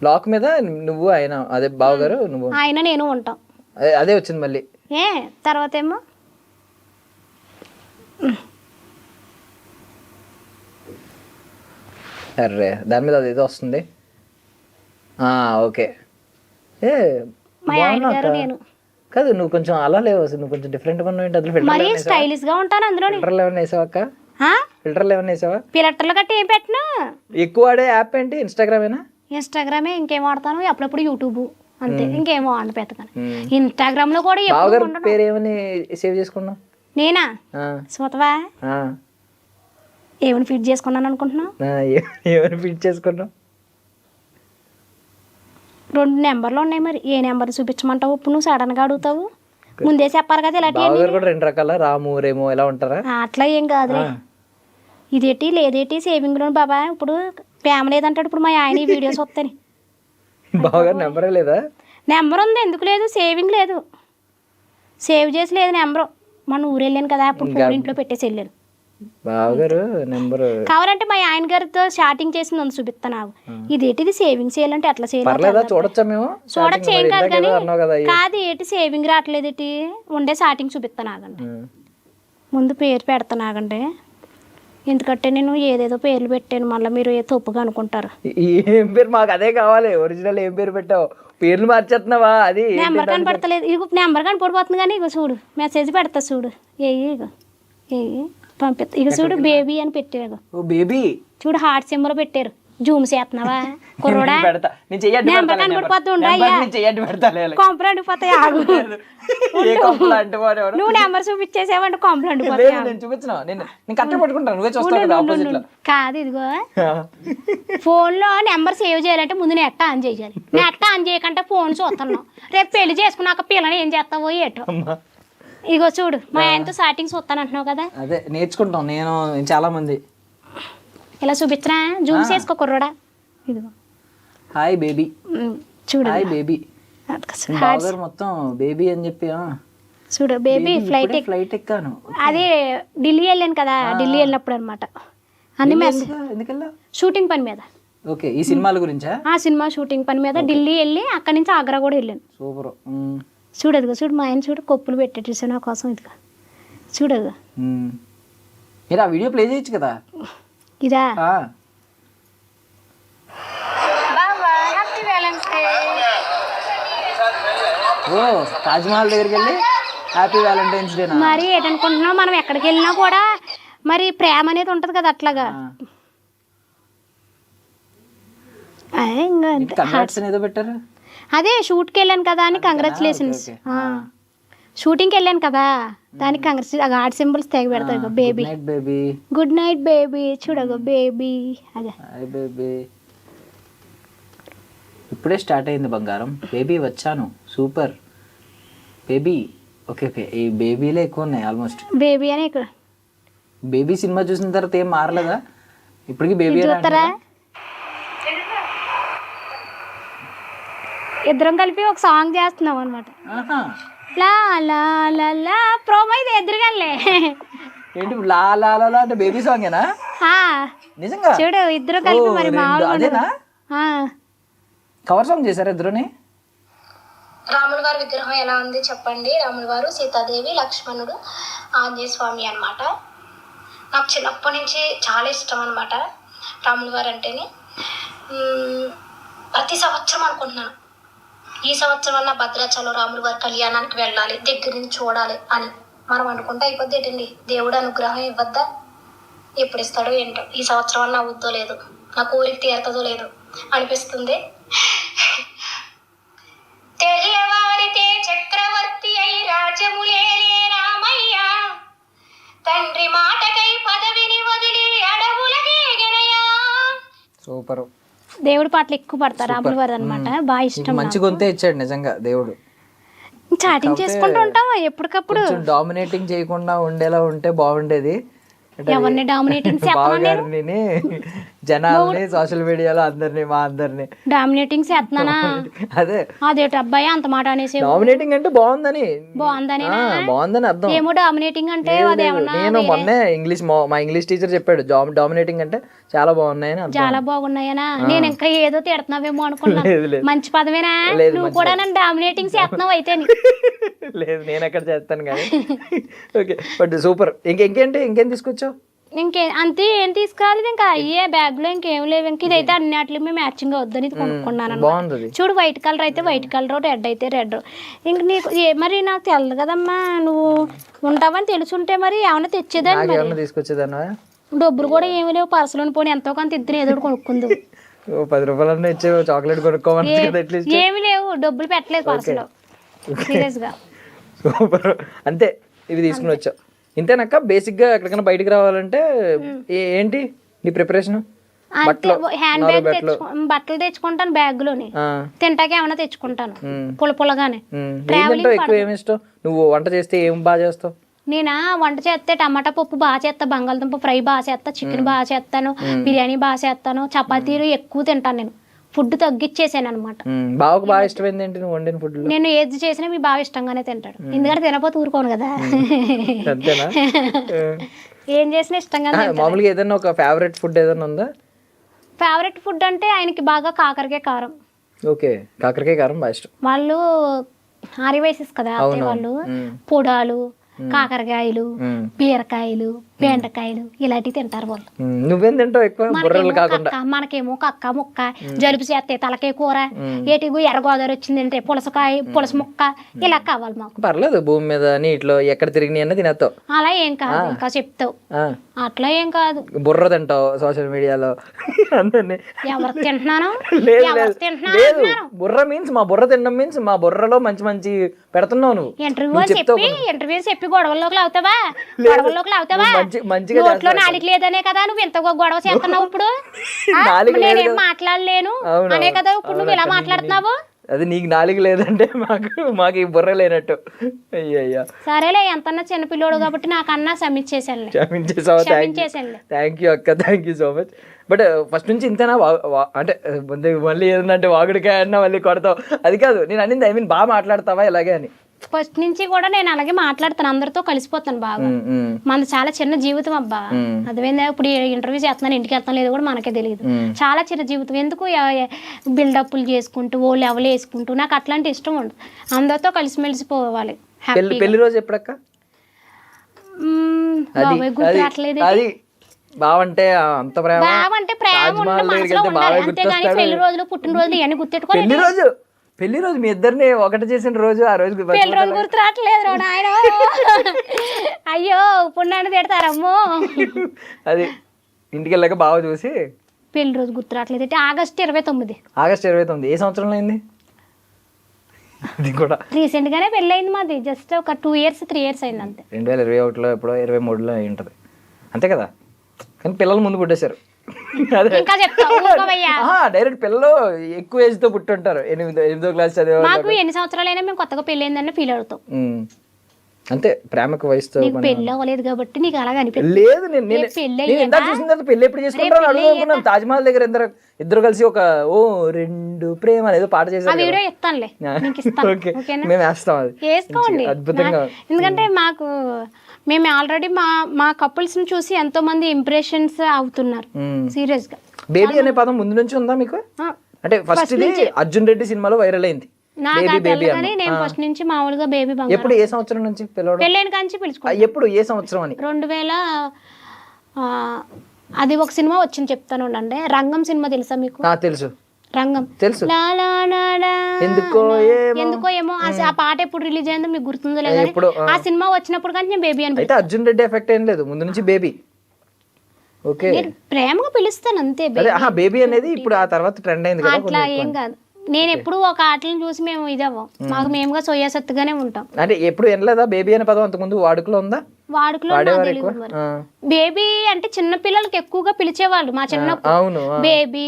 Speaker 3: లాక్ మీద నువ్వు ఆయన, అదే బావగారు నువ్వు,
Speaker 2: ఆయన నేను ఉంటాం.
Speaker 3: అదే వచ్చింది మళ్ళీ.
Speaker 2: తర్వాత ఏమో
Speaker 3: అర్రే దాని మీద అదేదో వస్తుంది. ఓకే,
Speaker 2: మా ఆయన గారు నేను
Speaker 3: కాదు, నువ్వు కొంచెం అలా లేవు, నువ్వు కొంచెం డిఫరెంట్ గా ఉన్నావు.
Speaker 2: మరి స్టైలిష్ గా ఉంటాను అందులో.
Speaker 3: ఫిల్టర్లు ఏమైనా వేసావా? ఫిల్టర్లు ఏమైనా వేసావా?
Speaker 2: ఫిల్టర్లు గట్టి ఏం పెట్టినా.
Speaker 3: ఎక్కువ వాడే యాప్ ఏంటి? ఇన్స్టాగ్రామేనా?
Speaker 2: ఇన్స్టాగ్రామే. ఇంకేం వాడతాను? అప్పుడప్పుడు యూట్యూబ్ అంతే, ఇంకేమో వాడిన పెత్తకాను. ఇన్స్టాగ్రామ్ లో కూడా
Speaker 3: పేరు ఏమని సేవ్ చేసుకున్నావు?
Speaker 2: నేనా? స్వతవా ఏమని ఫిట్ చేసుకున్నాను అనుకుంటున్నావు?
Speaker 3: ఏమని ఫిట్ చేసుకున్నావు?
Speaker 2: 2 నెంబర్లు ఉన్నాయి, మరి ఏ నెంబర్ చూపించమంటావు? ఇప్పుడు నువ్వు సడన్ గా అడుగుతావు, ముందే చెప్పారు కదా. ఇలాంటి
Speaker 3: 2 రకాల రాము రేమో ఎలా ఉంటారా?
Speaker 2: అట్లా ఏం కాదులే. ఇదేటి లేదేటి సేవింగ్ లోన్ బాబా. ఇప్పుడు ప్రేమ లేదంటాడు. ఇప్పుడు మా ఆయన ఈ వీడియోస్ వస్తాయి.
Speaker 3: బావగారు నెంబరే లేదా?
Speaker 2: నెంబర్ ఉంది, ఎందుకు లేదు? సేవింగ్ లేదు, సేవ్ చేసి లేదు నెంబరు. మన ఊరు వెళ్ళాను కదా, అప్పుడు ఇంట్లో పెట్టేసి వెళ్ళాను.
Speaker 3: బావగారు నెంబర్
Speaker 2: కావాలంటే మా ఆయన గారితో స్టార్టింగ్ చేసింది ఉంది, చూపిస్తా. నాకు ఇదేటిది సేవింగ్ చేయాలంటే అట్లా చేయాలి.
Speaker 3: చూడొచ్చా? మేము
Speaker 2: చూడొచ్చు, ఏం కాదు. కానీ కాదు ఏటి సేవింగ్ రావట్లేదు. ఏంటి ఉండే స్టార్టింగ్ చూపిస్తా. నాగండి ముందు పేరు పెడతా. నాగండి ఎందుకంటే నేను ఏదేదో పేర్లు పెట్టాను, మళ్ళీ మీరు ఏ తప్పుగా అనుకుంటారు.
Speaker 3: ఏం పేరు? మాకు అదే కావాలి, ఒరిజినల్ ఏం పేరు పెట్టావు? పేర్లు మార్చేస్తున్నావా? అది
Speaker 2: నెంబర్ కనపడతలేదు, ఇగో నెంబర్ కనపడిపోతుంది కానీ ఇగో చూడు మెసేజ్ పెడతా చూడు, ఇగో పంపిస్తా, ఇగో చూడు బేబీ అని పెట్టారు,
Speaker 3: ఓ బేబీ
Speaker 2: చూడు హార్ట్ సింబల్ పెట్టారు, జూమ్ చేస్తున్నావా కుర్రోడా?
Speaker 3: పెడతా, నేను చెయ్యట్టు
Speaker 2: నెంబర్ కనపడిపోతుండ్రా
Speaker 3: చెయ్యట్టు పెడతా.
Speaker 2: కొంపలు అండిపోతాయి, ఆగు.
Speaker 3: ఏ కంపులు అంటే వాడేవాడు?
Speaker 2: నువ్వు నెంబర్ చూపించేసావంటే కొంపలు అండిపోతాయి.
Speaker 3: నేను చూపించిన, నేను కట్ట పట్టుకుంటాను, నువ్వే చూస్తావు ఆపోజిట్ లో.
Speaker 2: కాదు ఇదిగో ఫోన్లో నెంబర్ సేవ్ చేయాలంటే ముందు నెట్ ఆన్ చేయాలి, నెట్ ఆన్ చేయకంటే ఫోన్ చూస్తున్నావు, రేపు పెళ్లి చేసుకున్నాక పిల్లని ఏం చేస్తావో ఏటో. ఇగో చూడు మా ఆయనతో స్టార్టింగ్ చూస్తాను అంటున్నావు కదా,
Speaker 3: అదే నేర్చుకుంటాం నేను చాలా మంది.
Speaker 2: ఇలా చూపించరా, జూమ్ చేసుకో కుర్రోడా. ఇదిగో
Speaker 3: హాయ్ బేబీ,
Speaker 2: చూడు
Speaker 3: హాయ్ బేబీ, బావగారు మొత్తం బేబీ అని చెప్పి.
Speaker 2: చూడు బేబీ
Speaker 3: ఫ్లైట్ ఎక్కాను,
Speaker 2: అది ఢిల్లీ వెళ్ళాను కదా, ఢిల్లీ వెళ్ళినప్పుడు అనమాట అన్ని
Speaker 3: ఎందుకల్లా?
Speaker 2: షూటింగ్ పని మీద.
Speaker 3: ఓకే, ఈ సినిమాల గురించా?
Speaker 2: ఆ సినిమా షూటింగ్ పని మీద ఢిల్లీ వెళ్ళి అక్కడి నుంచి ఆగ్రా కూడా వెళ్ళాను.
Speaker 3: సూపర్.
Speaker 2: చూడు అదిగో చూడు మా ఆయన చూడు కొప్పులు పెట్టేసి నా కోసం, ఇదిగో చూడు అదిగో.
Speaker 3: మీరు ఆ వీడియో ప్లే చేయొచ్చు కదా.
Speaker 2: ఇదా
Speaker 3: ఓ తాజ్మహల్ దగ్గరికి వెళ్ళి హ్యాపీ వ్యాలంటైన్స్ డే.
Speaker 2: మరి ఏంటనుకుంటున్నావు, మనం ఎక్కడికి వెళ్ళినా కూడా మరి ప్రేమ అనేది ఉంటది కదా అట్లాగా.
Speaker 3: ఏదో పెట్టారు,
Speaker 2: అదే షూట్కి వెళ్ళాను కదా అని కంగ్రాచులేషన్స్. షూటింగ్కి వెళ్ళాను కదా దానికి కంగ్రాచులేషన్ హార్ట్ సింబల్స్ తెగ పెడతాయి. Baby
Speaker 3: baby,
Speaker 2: good night baby, చూడగో బేబీ. అదే
Speaker 3: బేబీ ఇప్పుడే స్టార్ట్ అయింది బంగారం. బేబీ వచ్చాను, సూపర్ బేబీ. ఓకే ఓకే, ఈ బేబీలే ఎక్కువ ఉన్నాయి ఆల్మోస్ట్.
Speaker 2: బేబీ అని ఇక్కడ
Speaker 3: బేబీ సినిమా చూసిన తర్వాత ఏం మారలేదా ఇప్పటికి? బేబీ
Speaker 2: చూస్తారా, ఇద్దరం కలిపి ఒక సాంగ్ చేస్తున్నాం అనమాట. లా లా లా లా ప్రోమో ఇది ఎదురుగాలే.
Speaker 3: ఏంటి లా లా లా అంటే బేబీ సాంగేనా? నిజంగా
Speaker 2: చూడు ఇద్దరు కలిపి మరి
Speaker 3: అదేనా? కవర్ సాంగ్ చేశారు ఇద్దరుని.
Speaker 6: రాముల వారి విగ్రహం ఎలా ఉంది చెప్పండి. రాముల వారు, సీతాదేవి, లక్ష్మణుడు, ఆంజనేయ స్వామి అన్నమాట. నాకు చిన్నప్పటి నుంచి చాలా ఇష్టం అనమాట రాముల వారు అంటేనే. ప్రతి సంవత్సరం అనుకుంటున్నాను ఈ సంవత్సరం అన్న భద్రాచలం రాముల వారి కళ్యాణానికి వెళ్ళాలి, దగ్గర నుంచి చూడాలి అని. మనం అనుకుంటే అయిపోద్ది ఏంటండి, దేవుడు అనుగ్రహం ఇవ్వద్దా? ఎప్పుడు ఇస్తాడో ఏంటో, ఈ సంవత్సరం అన్న అవుద్దో లేదు, నా కోరిక తీరుతుందో లేదు అనిపిస్తుంది. తెల్లవారితే చక్రవర్తి అయి రాజ్యములేలే రామయ్య, తండ్రి మాటకై పదవిని వదిలి అడవులకేగనయా.
Speaker 3: సూపర్.
Speaker 2: దేవుడి పాటలు ఎక్కువ పడతారు రాముల వారు అనమాట, బాగా ఇష్టం.
Speaker 3: మంచి గొంతే ఇచ్చాడు నిజంగా దేవుడు.
Speaker 2: చాటింగ్ చేసుకుంటూ ఉంటాం ఎప్పటికప్పుడు.
Speaker 3: డామినేటింగ్ చేయకుండా ఉండేలా ఉంటే బాగుండేది.
Speaker 2: ఎవరిని డామినేటింగ్
Speaker 3: బావగారిని, జనాల్ని, సోషల్ మీడియాలో అందరినీ, మా అందరినీ
Speaker 2: డామినేటింగ్ చేస్తున్నానా?
Speaker 3: అదే
Speaker 2: అదేట అబ్బాయి అంత మాట అనేసి.
Speaker 3: డామినేటింగ్ అంటే బాగుందని బాగుందని అర్థం.
Speaker 2: ఏమో డామినేటింగ్ అంటే
Speaker 3: నేను మొన్నే మా ఇంగ్లీష్ టీచర్ చెప్పాడు డామినేటింగ్ అంటే చాలా బాగున్నాయని.
Speaker 2: చాలా బాగున్నాయనా? నేను ఇంకా ఏదో తిడుతున్నావేమో అనుకున్నాను. మంచి పదమేనా? నువ్వు కూడా నన్ను డామినేటింగ్ చేస్తున్నావు అయితే.
Speaker 3: లేదు నేను ఎక్కడ చేస్తాను కానీ. Okay but super. ఇంకేం తీసుకొచ్చావు?
Speaker 2: అంతే ఏం తీసుకురాలేదు, ఇంకా అయ్యే బ్యాగ్ లో ఇంకేం లేవు. ఇంక ఇదైతే అన్నిటికి మేము మ్యాచింగ్ వద్దని కొనుక్కున్నాను. చూడు వైట్ కలర్ అయితే వైట్ కలర్, రెడ్ అయితే రెడ్. ఇంక నీకు మరి నాకు తెలదు కదమ్మా, నువ్వు ఉంటావని తెలుసుంటే మరి ఏమైనా తెచ్చేదాన్ని.
Speaker 3: తీసుకొచ్చేదాన్ని.
Speaker 2: డబ్బులు కూడా ఏమి లేవు, పర్సులోని పోనీ ఎంతో కొంత ఇద్దరు ఏదో కొనుక్కుంది.
Speaker 3: 10 రూపాయలన్నా ఇచ్చే చాక్లెట్ కొనుక్కోమని.
Speaker 2: ఏమి లేవు, డబ్బులు పెట్టలేదు పర్సులో సీరియస్ గా.
Speaker 3: సూపర్. అంతే, ఇవి తీసుకుని వచ్చావు ఇంతేనాక? బేసిక్ గా ఎక్కడికైనా బయటకు రావాలంటే ఏంటి నీ ప్రిపరేషన్?
Speaker 2: హ్యాండ్ బ్యాగ్ బట్టలు తెచ్చుకుంటాను, బ్యాగ్ లోని తింటాక ఏమైనా తెచ్చుకుంటాను పులగానే.
Speaker 3: ఎక్కువ ఏమి ఇష్టం? నువ్వు వంట చేస్తే ఏం బాగా చేస్తావు?
Speaker 2: నేనా వంట చేస్తే టమాటా పప్పు బాగా చేస్తా, బంగాళదుంప ఫ్రై బాగా చేస్తా, చికెన్ బాగా చేస్తాను, బిర్యానీ బాగా చేస్తాను, చపాతీలు ఎక్కువ తింటాను. నేను ఫుడ్ తగ్గిచ్చేసాను అనమాట.
Speaker 3: బాగా ఇష్టమైంది ఏంటి నువ్వు వండిన ఫుడ్?
Speaker 2: నేను ఏది చేసినా మీ బాగా ఇష్టంగానే తింటాడు, ఎందుకంటే తినపోతే ఊరుకోను కదా. ఏం చేసినా ఇష్టంగా.
Speaker 3: మామూలుగా ఏదైనా ఒక ఫేవరెట్ ఫుడ్ ఏదైనా ఉందా?
Speaker 2: ఫేవరెట్ ఫుడ్ అంటే ఆయనకి బాగా కాకరకాయ కారం.
Speaker 3: ఓకే, కాకరకాయ కారం బాగా ఇష్టం.
Speaker 2: వాళ్ళు ఆర్యవైసెస్ కదా అత్తయ్య వాళ్ళు, పొడాలు కాకరకాయలు, బీరకాయలు, బెండకాయలు ఇలాంటివి తింటారు వాళ్ళు.
Speaker 3: నువ్వేం తింటావు ఎక్కువ? బుర్రలు కాకుండా.
Speaker 2: మనకేమో కక్క ముక్క, జలుబు చేస్తే తలకే కూర, ఏటిగు ఎర్రగోదావరి వచ్చిందంటే పులసకాయ, పులస ముక్క ఇలా కావాలి మాకు.
Speaker 3: పర్లేదు, భూమి మీద నీటిలో ఎక్కడ తిరిగి అన్న తినేస్తావు.
Speaker 2: అలా ఏం కాదు, ఇంకా చెప్తావు. అట్లా ఏం కాదు.
Speaker 3: బుర్ర తింటావు సోషల్ మీడియాలో అందరినీ.
Speaker 2: ఎవరు తింటున్నాను?
Speaker 3: లేదు, బుర్ర మీన్స్ మా బుర్ర తినడం మీన్స్ మా బుర్రలో మంచి మంచి పెడుతున్నావు నువ్వు.
Speaker 2: ఇంటర్వ్యూ చెప్పి గొడవల్లోకి అవుతావా? నోట్లో నాలుగు లేదనే కదా నువ్వు ఎంత గొడవ చేస్తున్నావు ఇప్పుడు. నేనేం మాట్లాడలేను అనే కదా ఇప్పుడు నువ్వు ఇలా మాట్లాడుతున్నావు.
Speaker 3: అది నీకు నాలుగు లేదంటే మాకు ఈ బుర్ర లేనట్టు. అయ్యయ్యా,
Speaker 2: సరేలే, ఎంతన్నా చిన్నపిల్లోడు కాబట్టి నాకన్నా క్షమించేసాను.
Speaker 3: థ్యాంక్ యూ అక్క, thank you so much. But first నుంచి ఇంతేనా? అంటే మళ్ళీ ఏదంటే వాగుడికాయ అన్నా మళ్ళీ కొడతావు అది కాదు నేను అనింది. ఐ మీన్ బాగా మాట్లాడతావా ఇలాగే అని.
Speaker 2: ఫస్ట్ నుంచి కూడా నేను అలాగే మాట్లాడతాను, అందరితో కలిసిపోతాను బాగా. మనది చాలా చిన్న జీవితం అబ్బా. అదేమైందా ఇప్పుడు ఇంటర్వ్యూ చేస్తున్నాను, ఇంటికి వెళ్తాను లేదు కూడా మనకే తెలియదు. చాలా చిన్న జీవితం, ఎందుకు బిల్డప్లు చేసుకుంటూ ఓళ్ళు ఎవరు వేసుకుంటూ, నాకు అట్లాంటి ఇష్టం ఉండదు. అందరితో కలిసిమెలిసిపోవాలి.
Speaker 3: పెళ్లి రోజు ఎప్పుడక్క?
Speaker 2: గుర్తురాట్లేదు.
Speaker 3: బావంటే అంత ప్రేమ,
Speaker 2: బావంటే ప్రేమ మనసులో ఉండాలి అంతేగాని పెళ్లి రోజులు పుట్టినరోజులు ఇవన్నీ గుర్తెట్టుకోవాలి.
Speaker 3: పెళ్లి రోజు మీ ఇద్దరిని ఒకటి చేసిన రోజు, ఆ రోజు
Speaker 2: పెళ్లి రోజు గుర్తు రావట్లేదు ఆయన. అయ్యో పుణ్యాన్ని తిడతారమ్మో.
Speaker 3: అది ఇంటికి వెళ్ళాక బాగా చూసి
Speaker 2: పెళ్లి రోజు గుర్తు రావట్లేదు. ఆగస్టు 29.
Speaker 3: ఆగస్టు 29 ఏ సంవత్సరంలో అయింది? అది కూడా
Speaker 2: రీసెంట్ గానే పెళ్లి అయింది మాది. జస్ట్ ఒక 2 years 3 years అయింది అంతే.
Speaker 3: 2021లో ఎప్పుడో 23లో అయి ఉంటుంది అంతే కదా. కానీ పిల్లలు ముందు పుట్టేశారు. డైరెక్ట్ పిల్లలు ఎక్కువ ఏజ్ తో పుట్టుంటారు. 8వ క్లాస్ చదివే
Speaker 2: మాకు ఎన్ని సంవత్సరాలైనా మేము కొత్తగా పెళ్లి అయిందని ఫీల్ అవుతాం.
Speaker 3: అంతే, ప్రేమకు వయసుతో.
Speaker 2: పెళ్లి అవ్వలేదు కాబట్టి నీకు అలాగే అనిపిస్తుంది.
Speaker 3: లేదు, నేను చూసిన తర్వాత పెళ్లి ఎప్పుడు చేసుకుంటారు అడుగుతున్నాను. తాజ్ మహల్ దగ్గర ఇద్దరు కలిసి ఒక 2 ప్రేమ అనేది పాట చేశారు.
Speaker 2: వీడియో ఇస్తానులే,
Speaker 3: మేము వేస్తాం. అది
Speaker 2: వేసుకోండి
Speaker 3: అద్భుతంగా.
Speaker 2: ఎందుకంటే మేము ఆల్రెడీ మా కపుల్స్ ని చూసి ఎంతో మంది ఇంప్రెషన్స్ అవుతున్నారు సీరియస్ గా.
Speaker 3: బేబీ అనే పదం ముందు నుంచి ఉందా మీకు? అంటే ఫస్ట్ ఇది అర్జున్ రెడ్డి సినిమాలో వైరల్ అయింది.
Speaker 2: నేను ఫస్ట్ నుంచి మామూలుగా బేబీ బంగారం.
Speaker 3: ఎప్పుడు ఏ సంవత్సరం నుంచి
Speaker 2: పెళ్ళైన కాంచి పిలుచుకున్నాను.
Speaker 3: ఎప్పుడు ఏ సంవత్సరం అని?
Speaker 2: 2000 అది ఒక సినిమా వచ్చింది చెప్తాను అంటే, రంగం సినిమా తెలుసా మీకు?
Speaker 3: తెలుసు,
Speaker 2: రంగం
Speaker 3: తెలుసు.
Speaker 2: ఎందుకో ఏమో ఆ పాట ఎప్పుడు రిలీజ్ అయిందో మీకు గుర్తుందో లేదా? ఆ సినిమా వచ్చినప్పుడు కానీ నేను బేబీ అని.
Speaker 3: అయితే అర్జున్ రెడ్డి ఎఫెక్ట్ ఏం లేదు, ముందు నుంచి బేబీ. ఓకే,
Speaker 2: ప్రేమగా పిలుస్తాను అంతే.
Speaker 3: బేబీ అనేది ఇప్పుడు ఆ తర్వాత ట్రెండ్ అయింది కదా.
Speaker 2: అట్లా ఏం కాదు, నేను ఎప్పుడు ఒక ఆటలను చూసి మేము ఇదవ్వం, మాకు మేముగా సొయ్యసత్తుగానే ఉంటాం.
Speaker 3: అంటే ఎప్పుడు వినలేదా బేబీ అనే పదం? అంతకుముందు వాడుకలో ఉందా?
Speaker 2: వాడుకలో బేబీ అంటే చిన్న పిల్లలకి ఎక్కువగా పిలిచేవాళ్ళు మా చిన్నప్పుడు.
Speaker 3: అవును,
Speaker 2: బేబీ,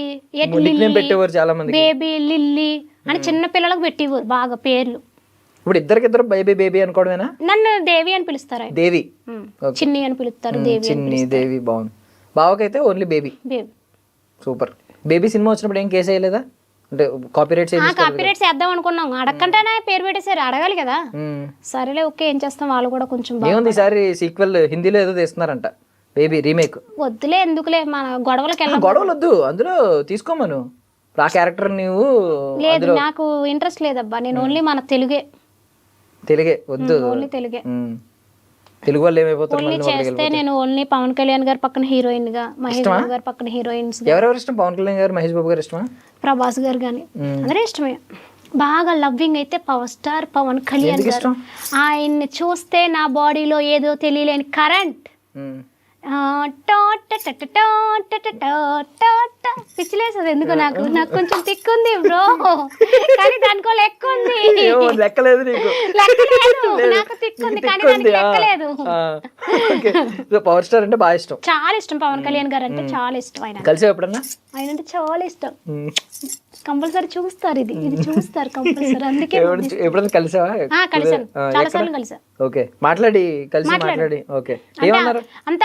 Speaker 3: పెట్టేవారు చాలా మంది.
Speaker 2: బేబీ, లిల్లీ అని చిన్న పిల్లలకు పెట్టేవారు బాగా పేర్లు.
Speaker 3: ఇప్పుడు ఇద్దరు బేబీ బేబీ అనుకోవడమేనా?
Speaker 2: నన్ను దేవి అని పిలుస్తారు.
Speaker 3: దేవి,
Speaker 2: చిన్ని అని పిలుస్తారు.
Speaker 3: చిన్ని, దేవి. బాగుంది. బావకైతే only baby. Super. Baby cinema వచ్చినప్పుడు ఏం కేసు అయ్యలేదా? అంటే కాపీరైట్స్
Speaker 2: వేద్దాం అనుకున్నాం, అడగకంటేనే పేరు పెట్టేసారు. అడగాలి కదా. సరేలే, ఓకే, ఏం చేస్తాం. వాళ్ళు కూడా కొంచెం
Speaker 3: ఏముంది, ఈసారి సీక్వెల్ హిందీలో ఏదో తీస్తున్నారంట, బేబీ రీమేక్.
Speaker 2: వద్దులే, ఎందుకులే, మన
Speaker 3: గొడవలు వద్దు, అందులో తీసుకోమను ఆ క్యారెక్టర్. నువ్వు
Speaker 2: లేదు, నాకు ఇంట్రెస్ట్ లేదబ్బా. నేను ఓన్లీ మన తెలుగే
Speaker 3: వద్దు,
Speaker 2: ఓన్లీ తెలుగే.
Speaker 3: తెలుగు వాళ్ళు ఏమైపోతారు
Speaker 2: ఓన్లీ చేస్తే నేను ఓన్లీ పవన్ కళ్యాణ్ గారి పక్కన హీరోయిన్ గా, మహేష్ బాబు గారి పక్కన హీరోయిన్స్.
Speaker 3: ఎవరెవరు ఇష్టం? పవన్ కళ్యాణ్ గారు, మహేష్ బాబు గారు ఇష్టమా?
Speaker 2: ప్రభాస్ గారు కానీ అందరూ ఇష్టమే. బాగా లవ్వింగ్ అయితే పవర్ స్టార్ పవన్ కళ్యాణ్ గారు. ఆయన్ని చూస్తే నా బాడీలో ఏదో తెలియలేని కరెంట్ పిచ్చిలేస్తుంది. ఎందుకు నాకు కొంచెం తిక్కుంది బ్రో, కానీ దానికో లెక్క ఉంది.
Speaker 3: లెక్కలేదు
Speaker 2: నాకు తిక్కుంది కానీ దానికి లెక్కలేదు.
Speaker 3: పవర్ స్టార్ అంటే బాగా ఇష్టం,
Speaker 2: చాలా ఇష్టం. పవన్ కళ్యాణ్ గారు అంటే చాలా ఇష్టం.
Speaker 3: కలిసి ఎప్పుడన్నా?
Speaker 2: ఆయన అంటే చాలా ఇష్టం. కంపల్సరీ చూస్తారు, ఇది చూస్తారు కంపల్సరీ. అందుకే
Speaker 3: ఎప్పుడన్నా కలిసావా?
Speaker 2: కలిసాను, చాలా సార్లు కలిసా.
Speaker 3: ఓకే, మాట్లాడి ఓకే. ఏమన్నారు?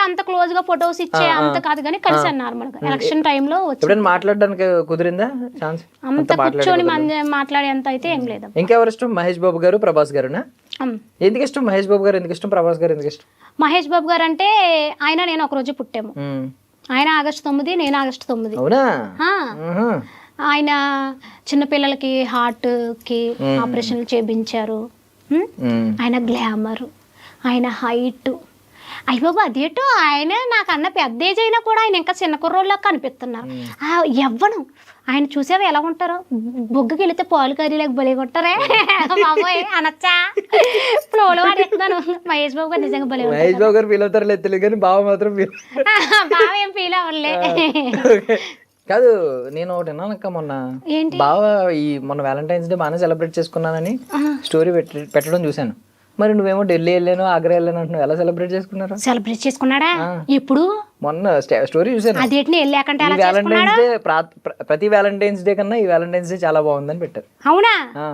Speaker 2: అంత క్లోజ్ గా ఫొటోస్ ఇచ్చే అంత కాదు కానీ కలిసాను నార్మల్ గా. ఎలక్షన్ టైంలో
Speaker 3: ఎప్పుడైనా మాట్లాడడానికి కుదిరిందా ఛాన్స్?
Speaker 2: అంత కూర్చొని మాట్లాడే అంత అయితే ఏం లేదు.
Speaker 3: ఇంకెవరు ఇష్టం? మహేష్ బాబు గారు, ప్రభాస్ గారునా? ఎందుకు ఇష్టం మహేష్ బాబు గారు? ఎందుకు ఇష్టం? ప్రభాస్ గారు ఎందుకు ఇష్టం?
Speaker 2: మహేష్ బాబు గారు అంటే నేను ఒక రోజు పుట్టాము. ఆయన ఆగస్టు 9, నేను ఆగస్టు 9.
Speaker 3: అవునా?
Speaker 2: ఆయన చిన్నపిల్లలకి హార్ట్ కి ఆపరేషన్లు చేయించారు. ఆయన గ్లామర్, ఆయన హైట్ అయ్యో అదేటో ఆయన నాకన్నా పెద్ద ఏజ్ అయినా కూడా ఆయన ఇంకా చిన్న కుర్రోళ్ళ కనిపిస్తున్నారు. ఎవ్వను ఆయన చూసావా ఎలా ఉంటారో, బొగ్గకి వెళితే పాలు కర్రీలకు బలిగా ఉంటారే బాబోయ్ అనొచ్చా, ఫ్లోలో ఆడేస్తున్నాను. మహేష్ బాబు గారు నిజంగా బలి
Speaker 3: మహేష్ బాబు గారు ఫీల్ అవుతారు లేదు తెలియదు కానీ బావ మాత్రం ఫీల్
Speaker 2: బావ ఏం ఫీల్ అవ్వలే.
Speaker 3: కాదు నేను ఒకటి విన్నానక్క మొన్న
Speaker 2: ఏంటి?
Speaker 3: బావ ఈ మొన్న వ్యాలంటైన్స్ డే బాగానే సెలబ్రేట్ చేసుకున్నానని స్టోరీ పెట్టడం చూశాను. మరి నువ్వేమో ఢిల్లీ వెళ్ళాను ఆగ్రా వెళ్ళాను అంటున్నావు, ఎలా సెలబ్రేట్ చేసుకున్నారు?
Speaker 2: సెలబ్రేట్ చేసుకున్నాడా ఎప్పుడు?
Speaker 3: మొన్న స్టోరీ చూసాను.
Speaker 2: అదేంటి వెళ్ళాకంటే
Speaker 3: ఈ వ్యాలంటైన్స్ డే ప్రతి వ్యాలంటైన్స్ డే కన్నా ఈ వ్యాలంటైన్స్ డే చాలా బాగుందని పెట్టారు.
Speaker 2: అవునా?
Speaker 3: ఆ.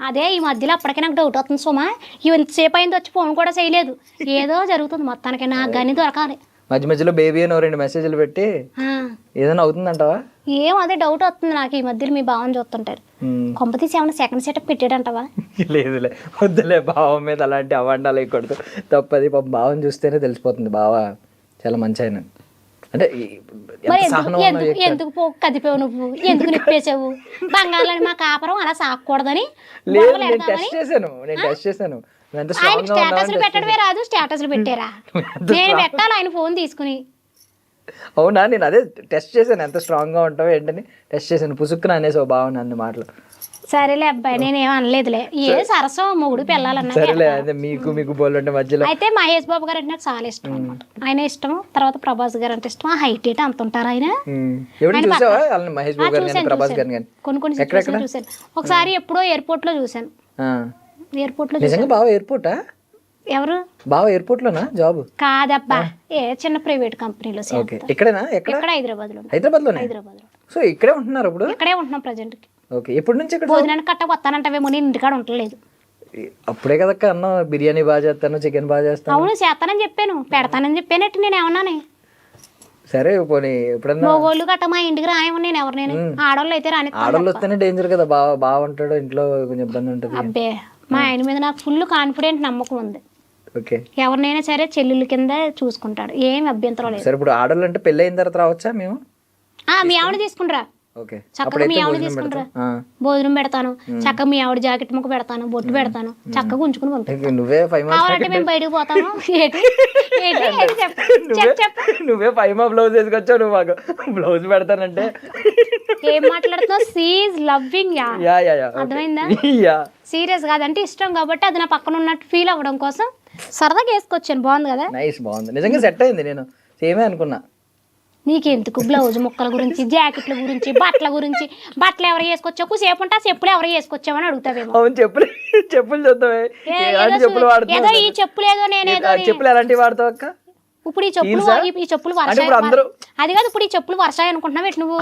Speaker 2: అదే ఈ మధ్యలో అప్పటికే నాకు డౌట్ అవుతుంది సుమా, ఇంతసేపు అయింది వచ్చి ఫోన్ కూడా చేయలేదు, ఏదో జరుగుతుంది మొత్తానికి, నాకు కానీ దొరకాలి.
Speaker 3: మధ్య మధ్యలో బేబీ అని 2 మెసేజ్లు పెట్టి ఏదైనా అవుతుందంటావా?
Speaker 2: ఏం అదే డౌట్ వస్తుంది నాకు ఈ మధ్యలో మీ భావం చూస్తుంటారు. కొంపతీసి ఏమైనా సెకండ్ సెటప్ పెట్టాడంటవా?
Speaker 3: లేదులే వద్దులే, బావ మీద అలాంటి అవాండాలు వేయకూడదు, తప్పది. పాపం భావం చూస్తేనే తెలిసిపోతుంది బావ చాలా మంచి ఆయన. అంటే
Speaker 2: ఎందుకు కదిపావు నువ్వు, ఎందుకు నిప్పేసావు? బంగాళాన్ని మా కాపురం అలా సాకూడదని
Speaker 3: లేదు, నేను టెస్ట్ చేశాను.
Speaker 2: ఆయన స్టేటస్లు పెట్టడమే రాదు, స్టేటస్లు పెట్టారా? నేను పెట్టాలి ఆయన ఫోన్ తీసుకుని.
Speaker 3: అవునా? నేను అదే టెస్ట్ చేశాను, ఎంత స్ట్రాంగ్ గా ఉంటావో ఏంటని టెస్ట్ చేశాను. పుసుక్కున అనేసావు బాగుంది అన్ని మాటలు.
Speaker 2: సరేలే అబ్బాయి, నేనేం అనలేదులే, ఏ సరసం మొగుడు పిల్లలన్నా.
Speaker 3: సరేలే, అదే మీకు బోల్ అంటే మధ్యలో.
Speaker 2: అయితే మహేష్ బాబు గారు అంటే నాకు చాలా ఇష్టం అనమాట. ఆయన ఇష్టం, తర్వాత ప్రభాస్ గారు అంటే ఇష్టం. ఆ హైట్ ఏంటి అంత ఉంటారు ఆయన.
Speaker 3: చూసావా మహేష్ బాబు గారు ప్రభాస్ గారు?
Speaker 2: కొన్ని సిచ్యువేషన్ చూసాను. ఒకసారి ఎప్పుడో ఎయిర్పోర్ట్ లో చూసాను. ఎయిర్పోర్ట్ లో
Speaker 3: నిజంగా బావ ఎయిర్పోర్టా?
Speaker 2: ఎవరు
Speaker 3: బావ ఎయిర్పోర్ట్ లోనా జాబ్?
Speaker 2: కాదబ్బా, ఏ చిన్న ప్రైవేట్ కంపెనీలో.
Speaker 3: ఇక్కడేనా?
Speaker 2: ఇక్కడ హైదరాబాద్ లో.
Speaker 3: హైదరాబాద్ లో. సో ఇక్కడే ఉంటున్నారు ఇప్పుడు?
Speaker 2: ఇక్కడే ఉంటున్నాం ప్రజెంట్ కి.
Speaker 3: ఓకే, ఎప్పటి నుంచి ఇక్కడ?
Speaker 2: భోజనానికి కట్ట వస్తానంటావేమో, నేను ఇంటికాడ ఉండలేదు.
Speaker 3: అప్పుడే కదక్క అన్న బిర్యానీ బాగా చేస్తాను, చికెన్ బాగా చేస్తాను.
Speaker 2: అవును చేస్తానని చెప్పాను, పెడతానని చెప్పానట్టు నేను ఏమన్నానే.
Speaker 3: సరే పోనీ ఎప్పుడన్నా
Speaker 2: మగోళ్ళు గట్ట మా ఇంటికి రాయమని నేను ఎవరినైనా, ఆడవాళ్ళు అయితే రాని.
Speaker 3: ఆడవాళ్ళు వస్తేనే డేంజర్ కదా, బాగా ఉంటాడు ఇంట్లో, కొంచెం ఇబ్బంది ఉంటుంది.
Speaker 2: అబ్బే మా ఆయన మీద నాకు ఫుల్ కాన్ఫిడెంట్ నమ్మకం ఉంది.
Speaker 3: ఓకే,
Speaker 2: ఎవరినైనా సరే చెల్లెళ్ళ కింద చూసుకుంటాడు, ఏం అభ్యంతరం లేదు.
Speaker 3: సరే ఇప్పుడు ఆడవాళ్ళు అంటే పెళ్ళి అయిన తర్వాత రావచ్చా మేము?
Speaker 2: మీ ఆవిడ తీసుకుంటారా?
Speaker 3: ఓకే,
Speaker 2: చక్కగా మీ ఆవిడ తీసుకుంటారా? భోజనం పెడతాను, చక్కగా మీ ఆవిడ జాకెట్ ముక్క పెడతాను, బొట్టు పెడతాను, చక్కగా ఉంచుకుని పంపిస్తాను.
Speaker 3: నువ్వే 5
Speaker 2: కావాలంటే మేము బయటకు పోతాము.
Speaker 3: నువ్వే 5 బ్లౌజ్ వేసుకొచ్చావు, నువ్వు మాకు బ్లౌజ్ పెడతానంటే
Speaker 2: ఏం మాట్లాడుతున్నావు? సీజ్ లవ్వింగ్ యా, అర్థమైందా? సీరియస్ కాదంటే ఇష్టం కాబట్టి అది నా పక్కన ఉన్నట్టు ఫీల్ అవ్వడం కోసం సరదాగా వేసుకొచ్చాను. బాగుంది కదా?
Speaker 3: నైస్, బాగుంది, నిజంగా సెట్ అయింది. నేను సేమే అనుకున్నా.
Speaker 2: నీకెందుకు బ్లౌజ్ ముక్కల గురించి, జాకెట్ల గురించి, బట్టల గురించి, బట్టలు ఎవరు వేసుకొచ్చావు, సేపు ఉంటా చెప్పులు ఎవరు వేసుకొచ్చావని అడుగుతావేమో.
Speaker 3: అవును, చెప్పులు చూద్దామే, చెప్పులు వాడుతావు.
Speaker 2: ఏదో ఈ చెప్పులు ఏదో నేనేదో
Speaker 3: చెప్పులు ఎలాంటివి వాడతావు అక్క?
Speaker 2: ఇప్పుడు ఈ చెప్పులు వర్షాయి, అది కాదు ఇప్పుడు ఈ చెప్పులు వర్షాయి అనుకుంటున్నావు నువ్వు.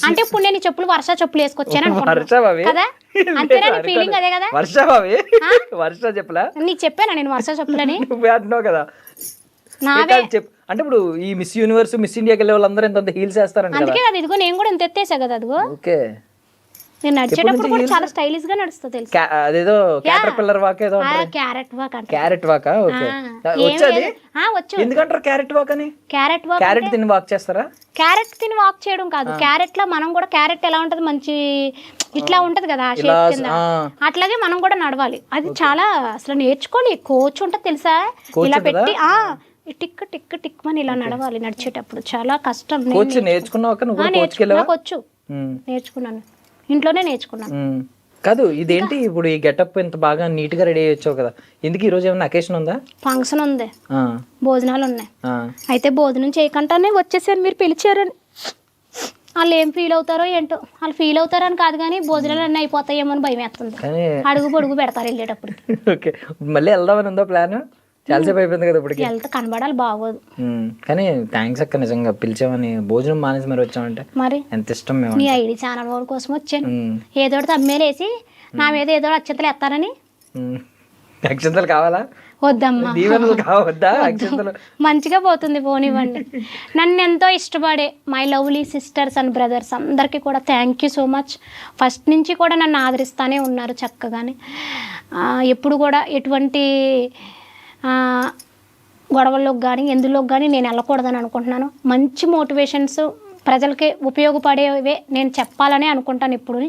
Speaker 2: అంటే ఇప్పుడు నేను ఈ చెప్పులు చెప్పులు వేసుకొచ్చాను అనుకుంటున్నాను కదా, అంతేనా? నీ ఫీలింగ్ అదే కదా?
Speaker 3: వర్ష చెప్పులా?
Speaker 2: నీకు చెప్పాను నేను వర్ష చెప్పులని.
Speaker 3: నువ్వే అంటున్నావు కదా. అంటే ఇప్పుడు ఈ మిస్ యూనివర్స్, మిస్ ఇండియాకి వెళ్ళే వాళ్ళందరూ ఎంత హీల్స్ వేస్తారంట.
Speaker 2: అందుకే కదా ఇదిగో నేను కూడా ఇంత ఎత్తేసా కదా. అదిగో
Speaker 3: ఓకే,
Speaker 2: నేను నడిచేటప్పుడు కూడా చాలా స్టైలిష్ గా నడుస్తుంది తెలుసు.
Speaker 3: అదేదో క్యాటర్పిల్లర్ వాక్ ఏదో
Speaker 2: క్యారెట్ వాక్ అంటే.
Speaker 3: క్యారెట్ వాకా? ఓకే, వచ్చేది
Speaker 2: వచ్చు.
Speaker 3: ఎందుకంటారు క్యారెట్ వాక్ అని? క్యారెట్ తిని వాక్ చేస్తారా?
Speaker 2: క్యారెట్ తిని వాక్ చేయడం కాదు, క్యారెట్ లో మనం కూడా, క్యారెట్ ఎలా ఉంటది మంచి ఇట్లా ఉంటది కదా షేప్ కింద, అట్లాగే మనం కూడా నడవాలి. అది చాలా అసలు నేర్చుకోవాలి, కోచ్ ఉంటది తెలుసా, ఇలా పెట్టి టిక్ టిక్ టిక్ అని ఇలా నడవాలి. నడిచేటప్పుడు చాలా కష్టం.
Speaker 3: నాకు
Speaker 2: వచ్చు, నేర్చుకున్నాను, ఇంట్లోనే నేర్చుకున్నాను.
Speaker 3: కాదు ఇదేంటి ఇప్పుడు ఈ గెటప్ ఇంత బాగా నీట్ గా రెడీ అయ్యొచ్చావు కదా, ఎందుకు ఈ రోజు ఏమైనా అకేషన్ ఉందా?
Speaker 2: ఫంక్షన్ ఉంది, భోజనాలు ఉన్నాయి. అయితే భోజనం చేయకుండానే వచ్చేసాను, మీరు పిలిచారని. వాళ్ళు ఏం ఫీల్ అవుతారో ఏంటో, వాళ్ళు ఫీల్ అవుతారని కాదు కానీ భోజనాలు అన్నీ అయిపోతాయేమో అని భయం వేస్తుంది. అడుగు పొడుగు పెడతారు వెళ్ళేటప్పుడు.
Speaker 3: ఓకే, మళ్ళీ వెళ్దామని ఉందో ప్లాన్? చాలాసేపు అయిపోయింది కదా ఇప్పటికి.
Speaker 2: వెళ్తే కనబడాలి, బాగోదు.
Speaker 3: కానీ థ్యాంక్స్ అక్క, నిజంగా పిలిచామని. భోజనం మానేసి మరి వచ్చామంటే
Speaker 2: మరి ఎంత
Speaker 3: ఇష్టం.
Speaker 2: నీ ఐడి ఛానల్ వాళ్ళ కోసం వచ్చాను, ఏదో తమ్మేలేసి నా మీద ఏదో అక్షంతలు ఎత్తారని.
Speaker 3: అక్షంతలు కావాలా?
Speaker 2: వద్దమ్మా,
Speaker 3: దీవెనలు కావద్దా? అక్షంతలు
Speaker 2: మంచిగా పోతుంది, పోనివ్వండి. నన్ను ఎంతో ఇష్టపడే my lovely sisters and brothers అందరికీ కూడా thank you so much. First నుంచి కూడా నన్ను ఆదరిస్తూనే ఉన్నారు చక్కగానే. ఎప్పుడు కూడా ఎటువంటి గొడవల్లోకి కానీ ఎందులోకి కానీ నేను వెళ్ళకూడదని అనుకుంటున్నాను. మంచి మోటివేషన్స్ ప్రజలకి ఉపయోగపడేవే నేను చెప్పాలని అనుకుంటాను. ఇప్పుడు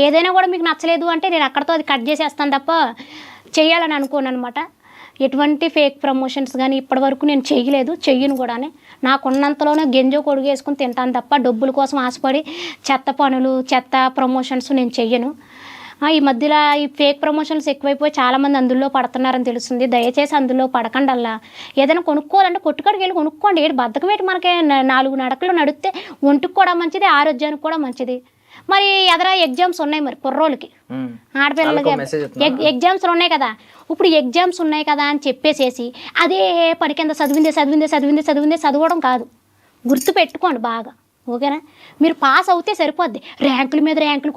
Speaker 2: ఏదైనా కూడా మీకు నచ్చలేదు అంటే నేను అక్కడితో అది కట్ చేసేస్తాను తప్ప చేయాలని అనుకోను అనమాట. ఎటువంటి ఫేక్ ప్రమోషన్స్ కానీ ఇప్పటివరకు నేను చెయ్యను కూడా. నాకున్నంతలోనే గెంజో కొడుగు వేసుకుని తింటాను తప్ప డబ్బుల కోసం ఆశపడి చెత్త పనులు చెత్త ప్రమోషన్స్ నేను చెయ్యను. ఈ మధ్యలో ఈ ఫేక్ ప్రమోషన్స్ ఎక్కువైపోయి చాలామంది అందులో పడుతున్నారని తెలుస్తుంది. దయచేసి అందులో పడకండి. అలా ఏదైనా కొనుక్కోవాలంటే కొట్టుకాడికి వెళ్ళి కొనుక్కోండి. ఏడు బద్దకం ఏంటి, మనకి 4 నడకలు నడిస్తే ఒంటికి కూడా మంచిది, ఆరోగ్యానికి కూడా మంచిది. మరి ఎదరా ఎగ్జామ్స్ ఉన్నాయి మరి కుర్రోళ్ళకి, ఆడపిల్లలకి ఎగ్జామ్స్ ఉన్నాయి కదా. ఇప్పుడు ఎగ్జామ్స్ ఉన్నాయి కదా అని చెప్పేసేసి అదే పని కింద చదవడం కాదు. గుర్తు పెట్టుకోండి బాగా, ఓకేనా? మీరు పాస్ అవుతే సరిపోద్ది. ర్యాంకుల మీద ర్యాంకులు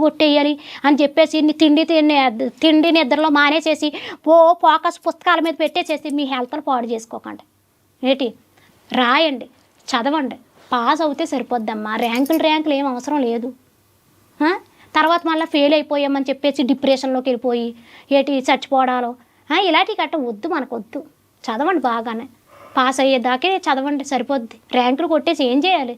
Speaker 2: కొట్టేయాలి అని చెప్పేసి తిండి నిద్రలో మానేసేసి ఫోకస్ పుస్తకాల మీద పెట్టేసేసి మీ హెల్త్ని పాడు చేసుకోకండి. ఏంటి, రాయండి, చదవండి, పాస్ అవుతే సరిపోద్దమ్మా. ర్యాంకులు ఏం అవసరం లేదు. తర్వాత మళ్ళీ ఫెయిల్ అయిపోయామని చెప్పేసి డిప్రెషన్లోకి వెళ్ళిపోయి చచ్చిపోవడాలో ఇలాంటివి గట్ట వద్దు, మనకు వద్దు. చదవండి బాగానే, పాస్ అయ్యేదాకే చదవండి సరిపోద్ది. ర్యాంకులు కొట్టేసి ఏం చేయాలి?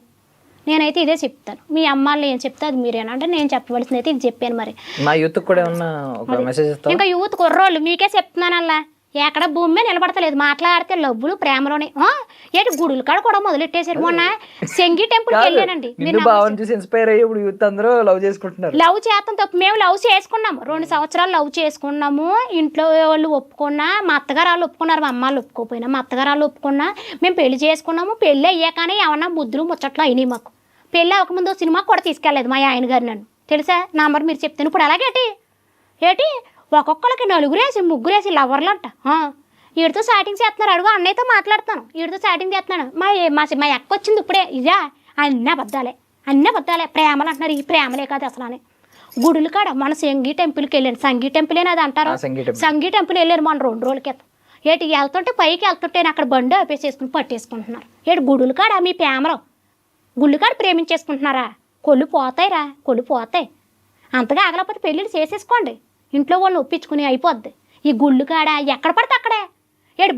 Speaker 2: నేనైతే ఇదే చెప్తాను. మీ అమ్మాళ్ళు ఏం చెప్తే అది మీరేనంటే నేను చెప్పవలసింది అయితే ఇది చెప్పాను. మరి
Speaker 3: మా యూత్ కూడా ఏమన్నా ఒక మెసేజ్ ఇస్తావా?
Speaker 2: ఇంకా యూత్ కుర్రోళ్ళు మీకే చెప్తున్నాను. అలా ఎక్కడ భూమి మీద నిలబడతలేదు, మాట్లాడితే లవ్వులు ప్రేమలోనే. ఏంటి గుడులు కాడ కూడా మొదలెట్టేసారు. మొన్న సెంగి టెంపుల్కి వెళ్ళానండి. లవ్ చేస్తాం తప్పు, మేము లవ్ చేసుకున్నాము, 2 సంవత్సరాలు లవ్ చేసుకున్నాము. ఇంట్లో వాళ్ళు ఒప్పుకున్నా, మా అత్తగారు వాళ్ళు ఒప్పుకున్నారు, మా అమ్మాళ్ళు ఒప్పుకోపోయినా మా అత్తగారు వాళ్ళు ఒప్పుకున్నా, మేము పెళ్లి చేసుకున్నాము. పెళ్ళి అయ్యాకనే ఏమన్నా ముద్దులు ముచ్చట్లు అయినాయి మాకు. పెళ్ళి అవ్వకముందు సినిమా కూడా తీసుకెళ్ళలేదు మా ఆయన గారు నన్ను, తెలుసా? నంబర్ మీరు చెప్తాను. ఇప్పుడు అలాగేటి ఒక్కొక్కరికి 4 3 లవర్లు అంట. వీడితో చాటింగ్ చేస్తున్నారు. అడుగు, అన్నయ్యతో మాట్లాడుతాను, వీడితో చాటింగ్ చేస్తున్నాను. మా అక్క వచ్చింది ఇప్పుడే. ఇదా అన్నీ అబద్ధాలే ప్రేమలు అంటున్నారు. ఈ ప్రేమలే కాదు అసలు అని. గుడులు కాడ మన సంగీ టెంపుల్కి వెళ్ళాను. సంగీ టెంపుల్ అది అంటారు. సంగీ టెంపుల్ వెళ్ళాను మన 2 రోజుల క్రితం. వెళ్తుంటే పైకి వెళ్తుంటే అక్కడ బండి ఆపేసేసుకుని పట్టేసుకుంటున్నారు. గుడులు కాడ మీ ప్రేమలో గుళ్ళు కాడ ప్రేమించేసుకుంటున్నారా? కొళ్ళు పోతాయి. అంతగా ఆగలేకపోతే పెళ్ళిళ్ళు చేసేసుకోండి. ఇంట్లో వాళ్ళని ఒప్పించుకుని అయిపోద్ది. ఈ గుళ్ళు కాడ ఎక్కడ పడితే అక్కడే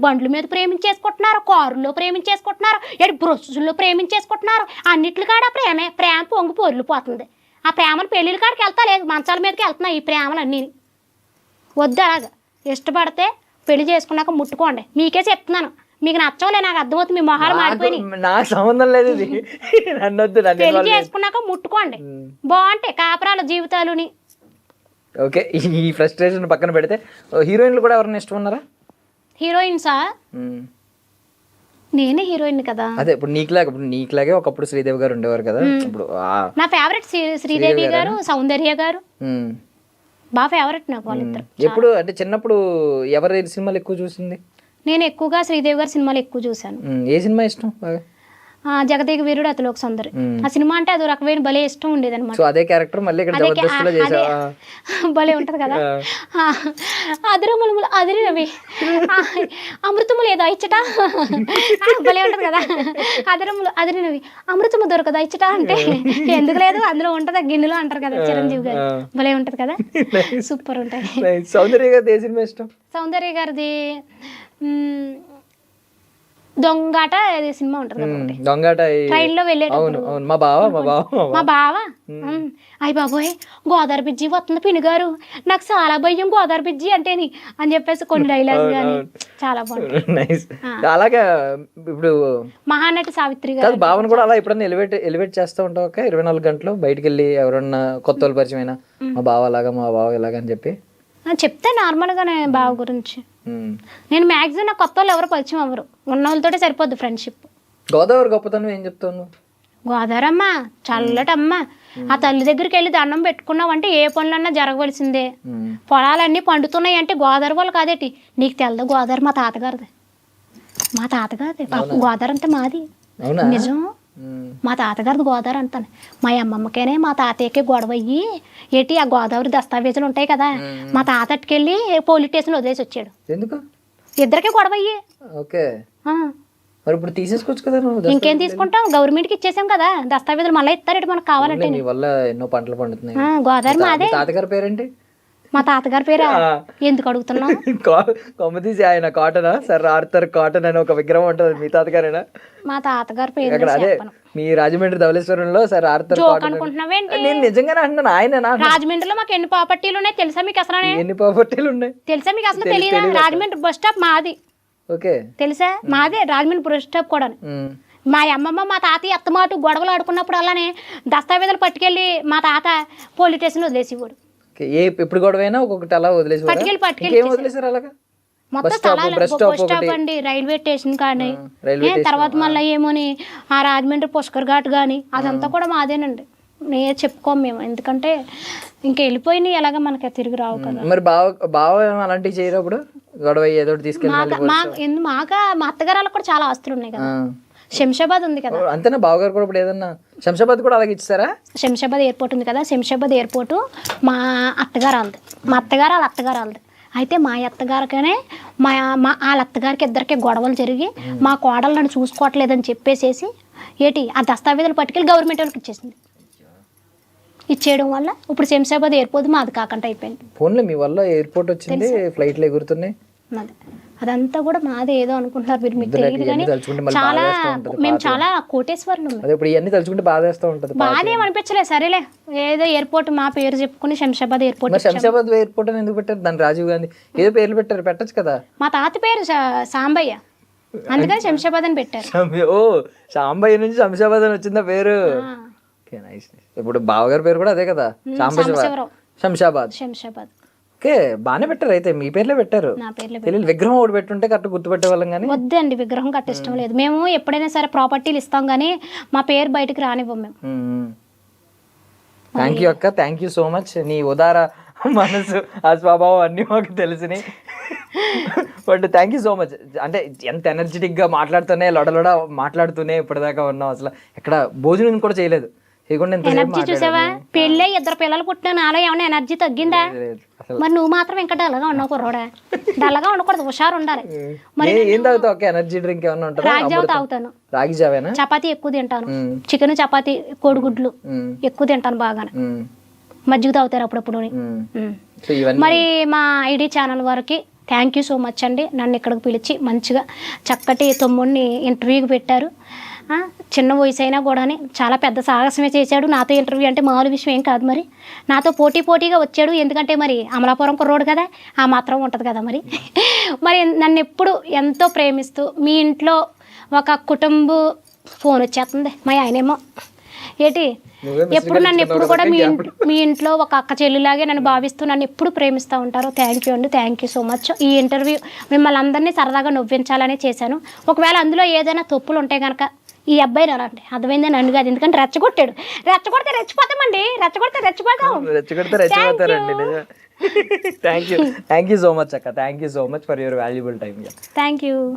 Speaker 2: బండ్ల మీద ప్రేమించేసుకుంటున్నారు, కారుల్లో ప్రేమించేసుకుంటున్నారు, బ్రష్లో ప్రేమించేసుకుంటున్నారు. అన్నిట్లు కాడ ప్రేమ పొంగి పొర్లిపోతుంది. ఆ ప్రేమను పెళ్ళిళ్ళ కాడికి వెళ్తా లేదు, మంచాల మీదకి వెళ్తున్నాయి ఈ ప్రేమలు అన్నీ. వద్దు అలాగా. ఇష్టపడితే పెళ్లి చేసుకున్నాక ముట్టుకోండి. మీకే చెప్తున్నాను, మీకు నచ్చవలే, నాకు అర్థమవుతుంది. మీ మొహాలు మాడిపోయినాయి,
Speaker 3: నాకు సంబంధం లేదు.
Speaker 2: పెళ్లి చేసుకున్నాక ముట్టుకోండి, బాగుంటాయి కాపురాల జీవితాలుని.
Speaker 3: ఓకే, ఈ ఫ్రస్ట్రేషన్ పక్కన పెడితే హీరోయిన్లు కూడా ఎవరైనా ఇష్టం ఉన్నారా?
Speaker 2: హీరోయిన్సా? నేనే హీరోయిన్ కదా.
Speaker 3: అదే ఇప్పుడు నీకులాగే ఒకప్పుడు శ్రీదేవి గారు ఉండేవారు కదా. ఇప్పుడు
Speaker 2: నా ఫేవరెట్ శ్రీదేవి గారు, సౌందర్య గారు బాగా ఫేవరెట్ నాకు వాళ్ళిద్దరు.
Speaker 3: ఎప్పుడు అంటే చిన్నప్పుడు ఎవరి సినిమాలు ఎక్కువ చూసింది?
Speaker 2: నేను ఎక్కువగా శ్రీదేవి గారి సినిమాలు ఎక్కువ చూశాను.
Speaker 3: ఏ సినిమా ఇష్టం బాగా?
Speaker 2: జగదేక వీరుడు అతిలోక సుందరి. ఆ సినిమా అంటే అది రకమైన భలే ఇష్టం ఉండేది అనమాట.
Speaker 3: అదే క్యారెక్టర్ మళ్ళీ ఇక్కడ జబర్దస్త్లో చేసావా?
Speaker 2: భలే ఉంటది కదా. అదిరములు అదిరినవి అమృతము లేదా ఇచ్చట, భలే ఉంటది కదా. అదిరినవి అమృతము దొరకదా ఇచ్చట అంటే ఎందుకు లేదు, అందులో ఉంటదా గిన్నెలో అంటారు కదా చిరంజీవి గారు. భలే ఉంటది కదా, సూపర్ ఉంటాయి. సౌందర్య గారిది దొంగాట సినిమా ఉంటుంది. ట్రైన్ లో వెళ్ళేటప్పుడు మా బావ అయ్య బాబోయ్ గోదావరి బిజ్జి వస్తుంది పిన్ని గారు, నాకు చాలా భయం గోదావరి బిజ్జి అంటే అని చెప్పేసి కొన్ని డైలాగ్స్ కానీ చాలా బాగుంటాయి.
Speaker 3: అలాగే ఇప్పుడు
Speaker 2: మహానటి సావిత్రి గారు
Speaker 3: భావన కూడా అలా ఎప్పుడన్నా ఎలివేట్ చేస్తూ ఉంటావు. 24 గంటలు బయటకు వెళ్ళి ఎవరన్నా కొత్త వాళ్ళు పరిచయం అయినా మా బావ అలాగా మా బావ ఇలాగా అని చెప్పి
Speaker 2: చెప్తే నార్మల్గానే బావ గురించి. నేను మ్యాక్సిమం నాకు కొత్త వాళ్ళు ఎవరు పరిచయం అవ్వరు, ఉన్న వాళ్ళతోటే సరిపోద్ది ఫ్రెండ్షిప్.
Speaker 3: గోదావరి గొప్పతనం ఏం చెప్తాను?
Speaker 2: గోదావరి అమ్మ చల్లటమ్మ. ఆ తల్లి దగ్గరికి వెళ్ళి దండం పెట్టుకున్నావు అంటే ఏ పనులన్నా జరగవలసిందే. పొలాలన్నీ పండుతున్నాయి అంటే గోదావరి వాళ్ళు కాదేటి, నీకు తెలదు గోదావరి మా తాతగారిది. గోదావరి అంతా మాది, నిజం. మా తాతగారిది గోదావరి అంతాను. మా అమ్మమ్మకేనే మా తాతయ్యకే గొడవ అయ్యి ఆ గోదావరి దస్తావేజులు ఉంటాయి కదా, మా తాత అట్టుకెళ్ళి పోలీస్ స్టేషన్ వదిలేసి వచ్చాడు.
Speaker 3: ఎందుకు?
Speaker 2: ఇద్దరికే గొడవ అయ్యి. ఇంకేం తీసుకుంటాం, గవర్నమెంట్కి ఇచ్చేసాం కదా దస్తావేజులు, మళ్ళీ ఇస్తారేటి మనకు కావాలంటే.
Speaker 3: ఎన్నో పంటలు పండుతున్నాయి.
Speaker 2: గోదావరి మాదే.
Speaker 3: తాతగారి పేరేంటి?
Speaker 2: మా తాతగారి పేరా ఎందుకు అడుగుతున్నావు?
Speaker 3: కొమ్మతీసి ఆయన కాటనా సర్ ఆర్థర్ కాటన్ అని ఒక విగ్రహం ఉంటుంది, మీ తాతగారేనా?
Speaker 2: మా తాతగారి పేరు
Speaker 3: అక్కడ అదే మీ రాజమండ్రి ధవళేశ్వరంలో సర్ ఆర్థర్
Speaker 2: జోక్
Speaker 3: కాటన్.
Speaker 2: అనుకుంటున్నావేంటి?
Speaker 3: నేను నిజంగానే అంటున్నాను, ఆయన
Speaker 2: రాజమండ్రిలో మాకు ఎన్ని ప్రాపర్టీలు ఉన్నాయి తెలుసా మీకు అసలు?
Speaker 3: ఎన్ని ప్రాపర్టీలు ఉన్నాయి
Speaker 2: తెలుసా మీకు అసలు? తెలియదా? రాజమండ్రి బస్ స్టాప్ మాది,
Speaker 3: ఓకే
Speaker 2: తెలుసా? మాదే రాజమండ్రి బస్ స్టాప్ కూడా. మా అమ్మమ్మ మా తాతయ్య అత్తమాటు గొడవలు ఆడుకున్నప్పుడు అలానే దస్తావేజులు పట్టుకెళ్ళి మా తాత పోలీస్ స్టేషన్ వదిలేసేవాడు.
Speaker 3: ఎప్పుడు గొడవైనా ఒక్కొక్కటి అలా వదిలేసి వదిలేసారు అలాగా
Speaker 2: మొత్తం స్థలాలు బస్ స్టాప్ అండి, రైల్వే స్టేషన్ కానీ తర్వాత మళ్ళీ ఏమోని ఆ రాజమండ్రి పుష్కర్ ఘాట్ కానీ అదంతా కూడా మాదేనండి. నేను చెప్పుకోం మేము, ఎందుకంటే ఇంకా వెళ్ళిపోయినాయి ఎలాగ మనకి తిరిగి రావు కదా.
Speaker 3: మరి బావ అలాంటివి చేయరు గొడవ ఏదో తీసుకెళ్ళి
Speaker 2: మాక మా అత్తగారు వాళ్ళకి కూడా చాలా ఆస్తులు ఉన్నాయి కదా. శంషాబాద్ ఉంది కదా,
Speaker 3: అంతేనా? బావగారు కూడా ఇప్పుడు ఏదన్నా శంషాబాద్ కూడా అలాగే ఇచ్చారా?
Speaker 2: శంషాబాద్ ఎయిర్పోర్ట్ ఉంది కదా, శంషాబాద్ ఎయిర్పోర్ట్ మా అత్తగారు వాళ్ళది, మా అత్తగారు వాళ్ళ అత్తగారు వాళ్ళది. అయితే మా అత్తగారికనే వాళ్ళ అత్తగారికి ఇద్దరికి గొడవలు జరిగి మా కోడలు నన్ను చూసుకోవట్లేదని చెప్పేసేసి ఏంటి ఆ దస్తావేజులు పట్టుకెళ్ళి గవర్నమెంట్ వాళ్ళకి ఇచ్చేసింది. ఇచ్చేయడం వల్ల ఇప్పుడు శంషాబాద్ ఎయిర్పోర్ట్ మాది కాకుండా అయిపోయింది.
Speaker 3: ఫోన్లో మీ వల్ల ఎయిర్పోర్ట్ వచ్చింది, ఫ్లైట్లు ఎగురుతున్నాయి,
Speaker 2: మాది అదంతా కూడా మాదే ఏదో అనుకుంటున్నారు మీరు, మీకు తెలియదు కానీ చాలా మేము చాలా కోటేశ్వర్లు.
Speaker 3: అదే ఇప్పుడు ఇవన్నీ తలుచుకుంటే బాధేస్తూ ఉంటుంది.
Speaker 2: బాధ ఏమనిపించలేదు, సరేలే ఏదో ఎయిర్పోర్ట్ మా పేరు చెప్పుకుని శంషాబాద్ ఎయిర్పోర్ట్.
Speaker 3: శంషాబాద్ ఎయిర్పోర్ట్ అని ఎందుకు పెట్టారు? దాన్ని రాజీవ్ గాంధీ ఏదో పేర్లు పెట్టారు, పెట్టచ్చు కదా.
Speaker 2: మా తాత పేరు సాంబయ్య, అందుకని శంషాబాద్ అని పెట్టారు.
Speaker 3: ఓ సాంబయ్య నుంచి శంషాబాద్ అని వచ్చిందా పేరు? ఇప్పుడు బావగారి పేరు కూడా అదే కదా, శంషాబాద్.
Speaker 2: శంషాబాద్
Speaker 3: ఓకే, బాగానే పెట్టారు. అయితే మీ పేర్లే పెట్టారు.
Speaker 2: నా పేర్లే
Speaker 3: తెలియదు, విగ్రహం ఒకటి పెట్టుంటే కరెక్ట్ గుర్తుపెట్టే వాళ్ళం. కానీ
Speaker 2: వద్దండి, విగ్రహం కట్టిష్టం లేదు. మేము ఎప్పుడైనా సరే ప్రాపర్టీలు ఇస్తాం కానీ మా పేరు బయటకు రానివ్వం మేము.
Speaker 3: థ్యాంక్ యూ అక్క, థ్యాంక్ యూ సో మచ్. నీ ఉదార మనసు ఆ స్వభావం అన్నీ మాకు తెలిసినాయి. But thank you so much. అంటే ఎంత ఎనర్జెటిక్గా మాట్లాడుతూనే లొడలొడ మాట్లాడుతూనే ఇప్పటిదాకా ఉన్నాం. అసలు ఎక్కడ భోజనం కూడా చేయలేదు.
Speaker 2: ఎనర్జీ చూసావా? పెళ్ళి 2 పిల్లలు పుట్టిన నాలో ఏమైనా ఎనర్జీ తగ్గిందా? మరి నువ్వు మాత్రం ఇంకా డల్లగా ఉన్నావు కుర్రోడా. డల్లగా ఉండకూడదు, హుషారు ఉండాలి.
Speaker 3: మరి ఏం తాగుతావు? ఎనర్జీ డ్రింక్ ఏమన్నా ఉంటుందా?
Speaker 2: రాగి జావ తాగుతాను.
Speaker 3: రాగి జావేనా?
Speaker 2: చపాతీ ఎక్కువ తింటాను, చికెన్ చపాతీ కోడిగుడ్లు ఎక్కువ తింటాను బాగానే. మజ్జిగ తాగుతారు అప్పుడప్పుడు. మరి మా ఐడి ఛానల్ వారికి థ్యాంక్ యూ సో మచ్ అండి. నన్ను ఇక్కడికి పిలిచి మంచిగా చక్కటి తమ్ముడిని ఇంటర్వ్యూకి పెట్టారు. చిన్న వయసు అయినా కూడా చాలా పెద్ద సాహసమే చేశాడు. నాతో ఇంటర్వ్యూ అంటే మామూలు విషయం ఏం కాదు. మరి నాతో పోటీగా వచ్చాడు. ఎందుకంటే మరి అమలాపురం కుర్రోడు కదా, ఆ మాత్రం ఉంటుంది కదా. మరి నన్ను ఎప్పుడు ఎంతో ప్రేమిస్తూ మీ ఇంట్లో ఒక కుటుంబ ఫోన్ వచ్చేస్తుంది. మా ఆయనేమో ఏంటి ఎప్పుడు నన్ను ఎప్పుడు కూడా మీ ఇంట్లో ఒక అక్క చెల్లిలాగే నన్ను భావిస్తూ నన్ను ఎప్పుడు ప్రేమిస్తూ ఉంటారు. థ్యాంక్ యూ అండి, థ్యాంక్ యూ సో మచ్. ఈ ఇంటర్వ్యూ మిమ్మల్ని అందరినీ సరదాగా నవ్వించాలని చేశాను. ఒకవేళ అందులో ఏదైనా తప్పులు ఉంటే కనుక ఈ అబ్బాయిని అనండి, అర్థమైందా? నన్ను కాదు, ఎందుకంటే రెచ్చగొట్టాడు. రెచ్చగొడితే రెచ్చిపోతామండి,
Speaker 3: రెచ్చగొడతారండి. థ్యాంక్ యూ సో మచ్ అక్క, thank you so much for your valuable time.
Speaker 2: Thank you.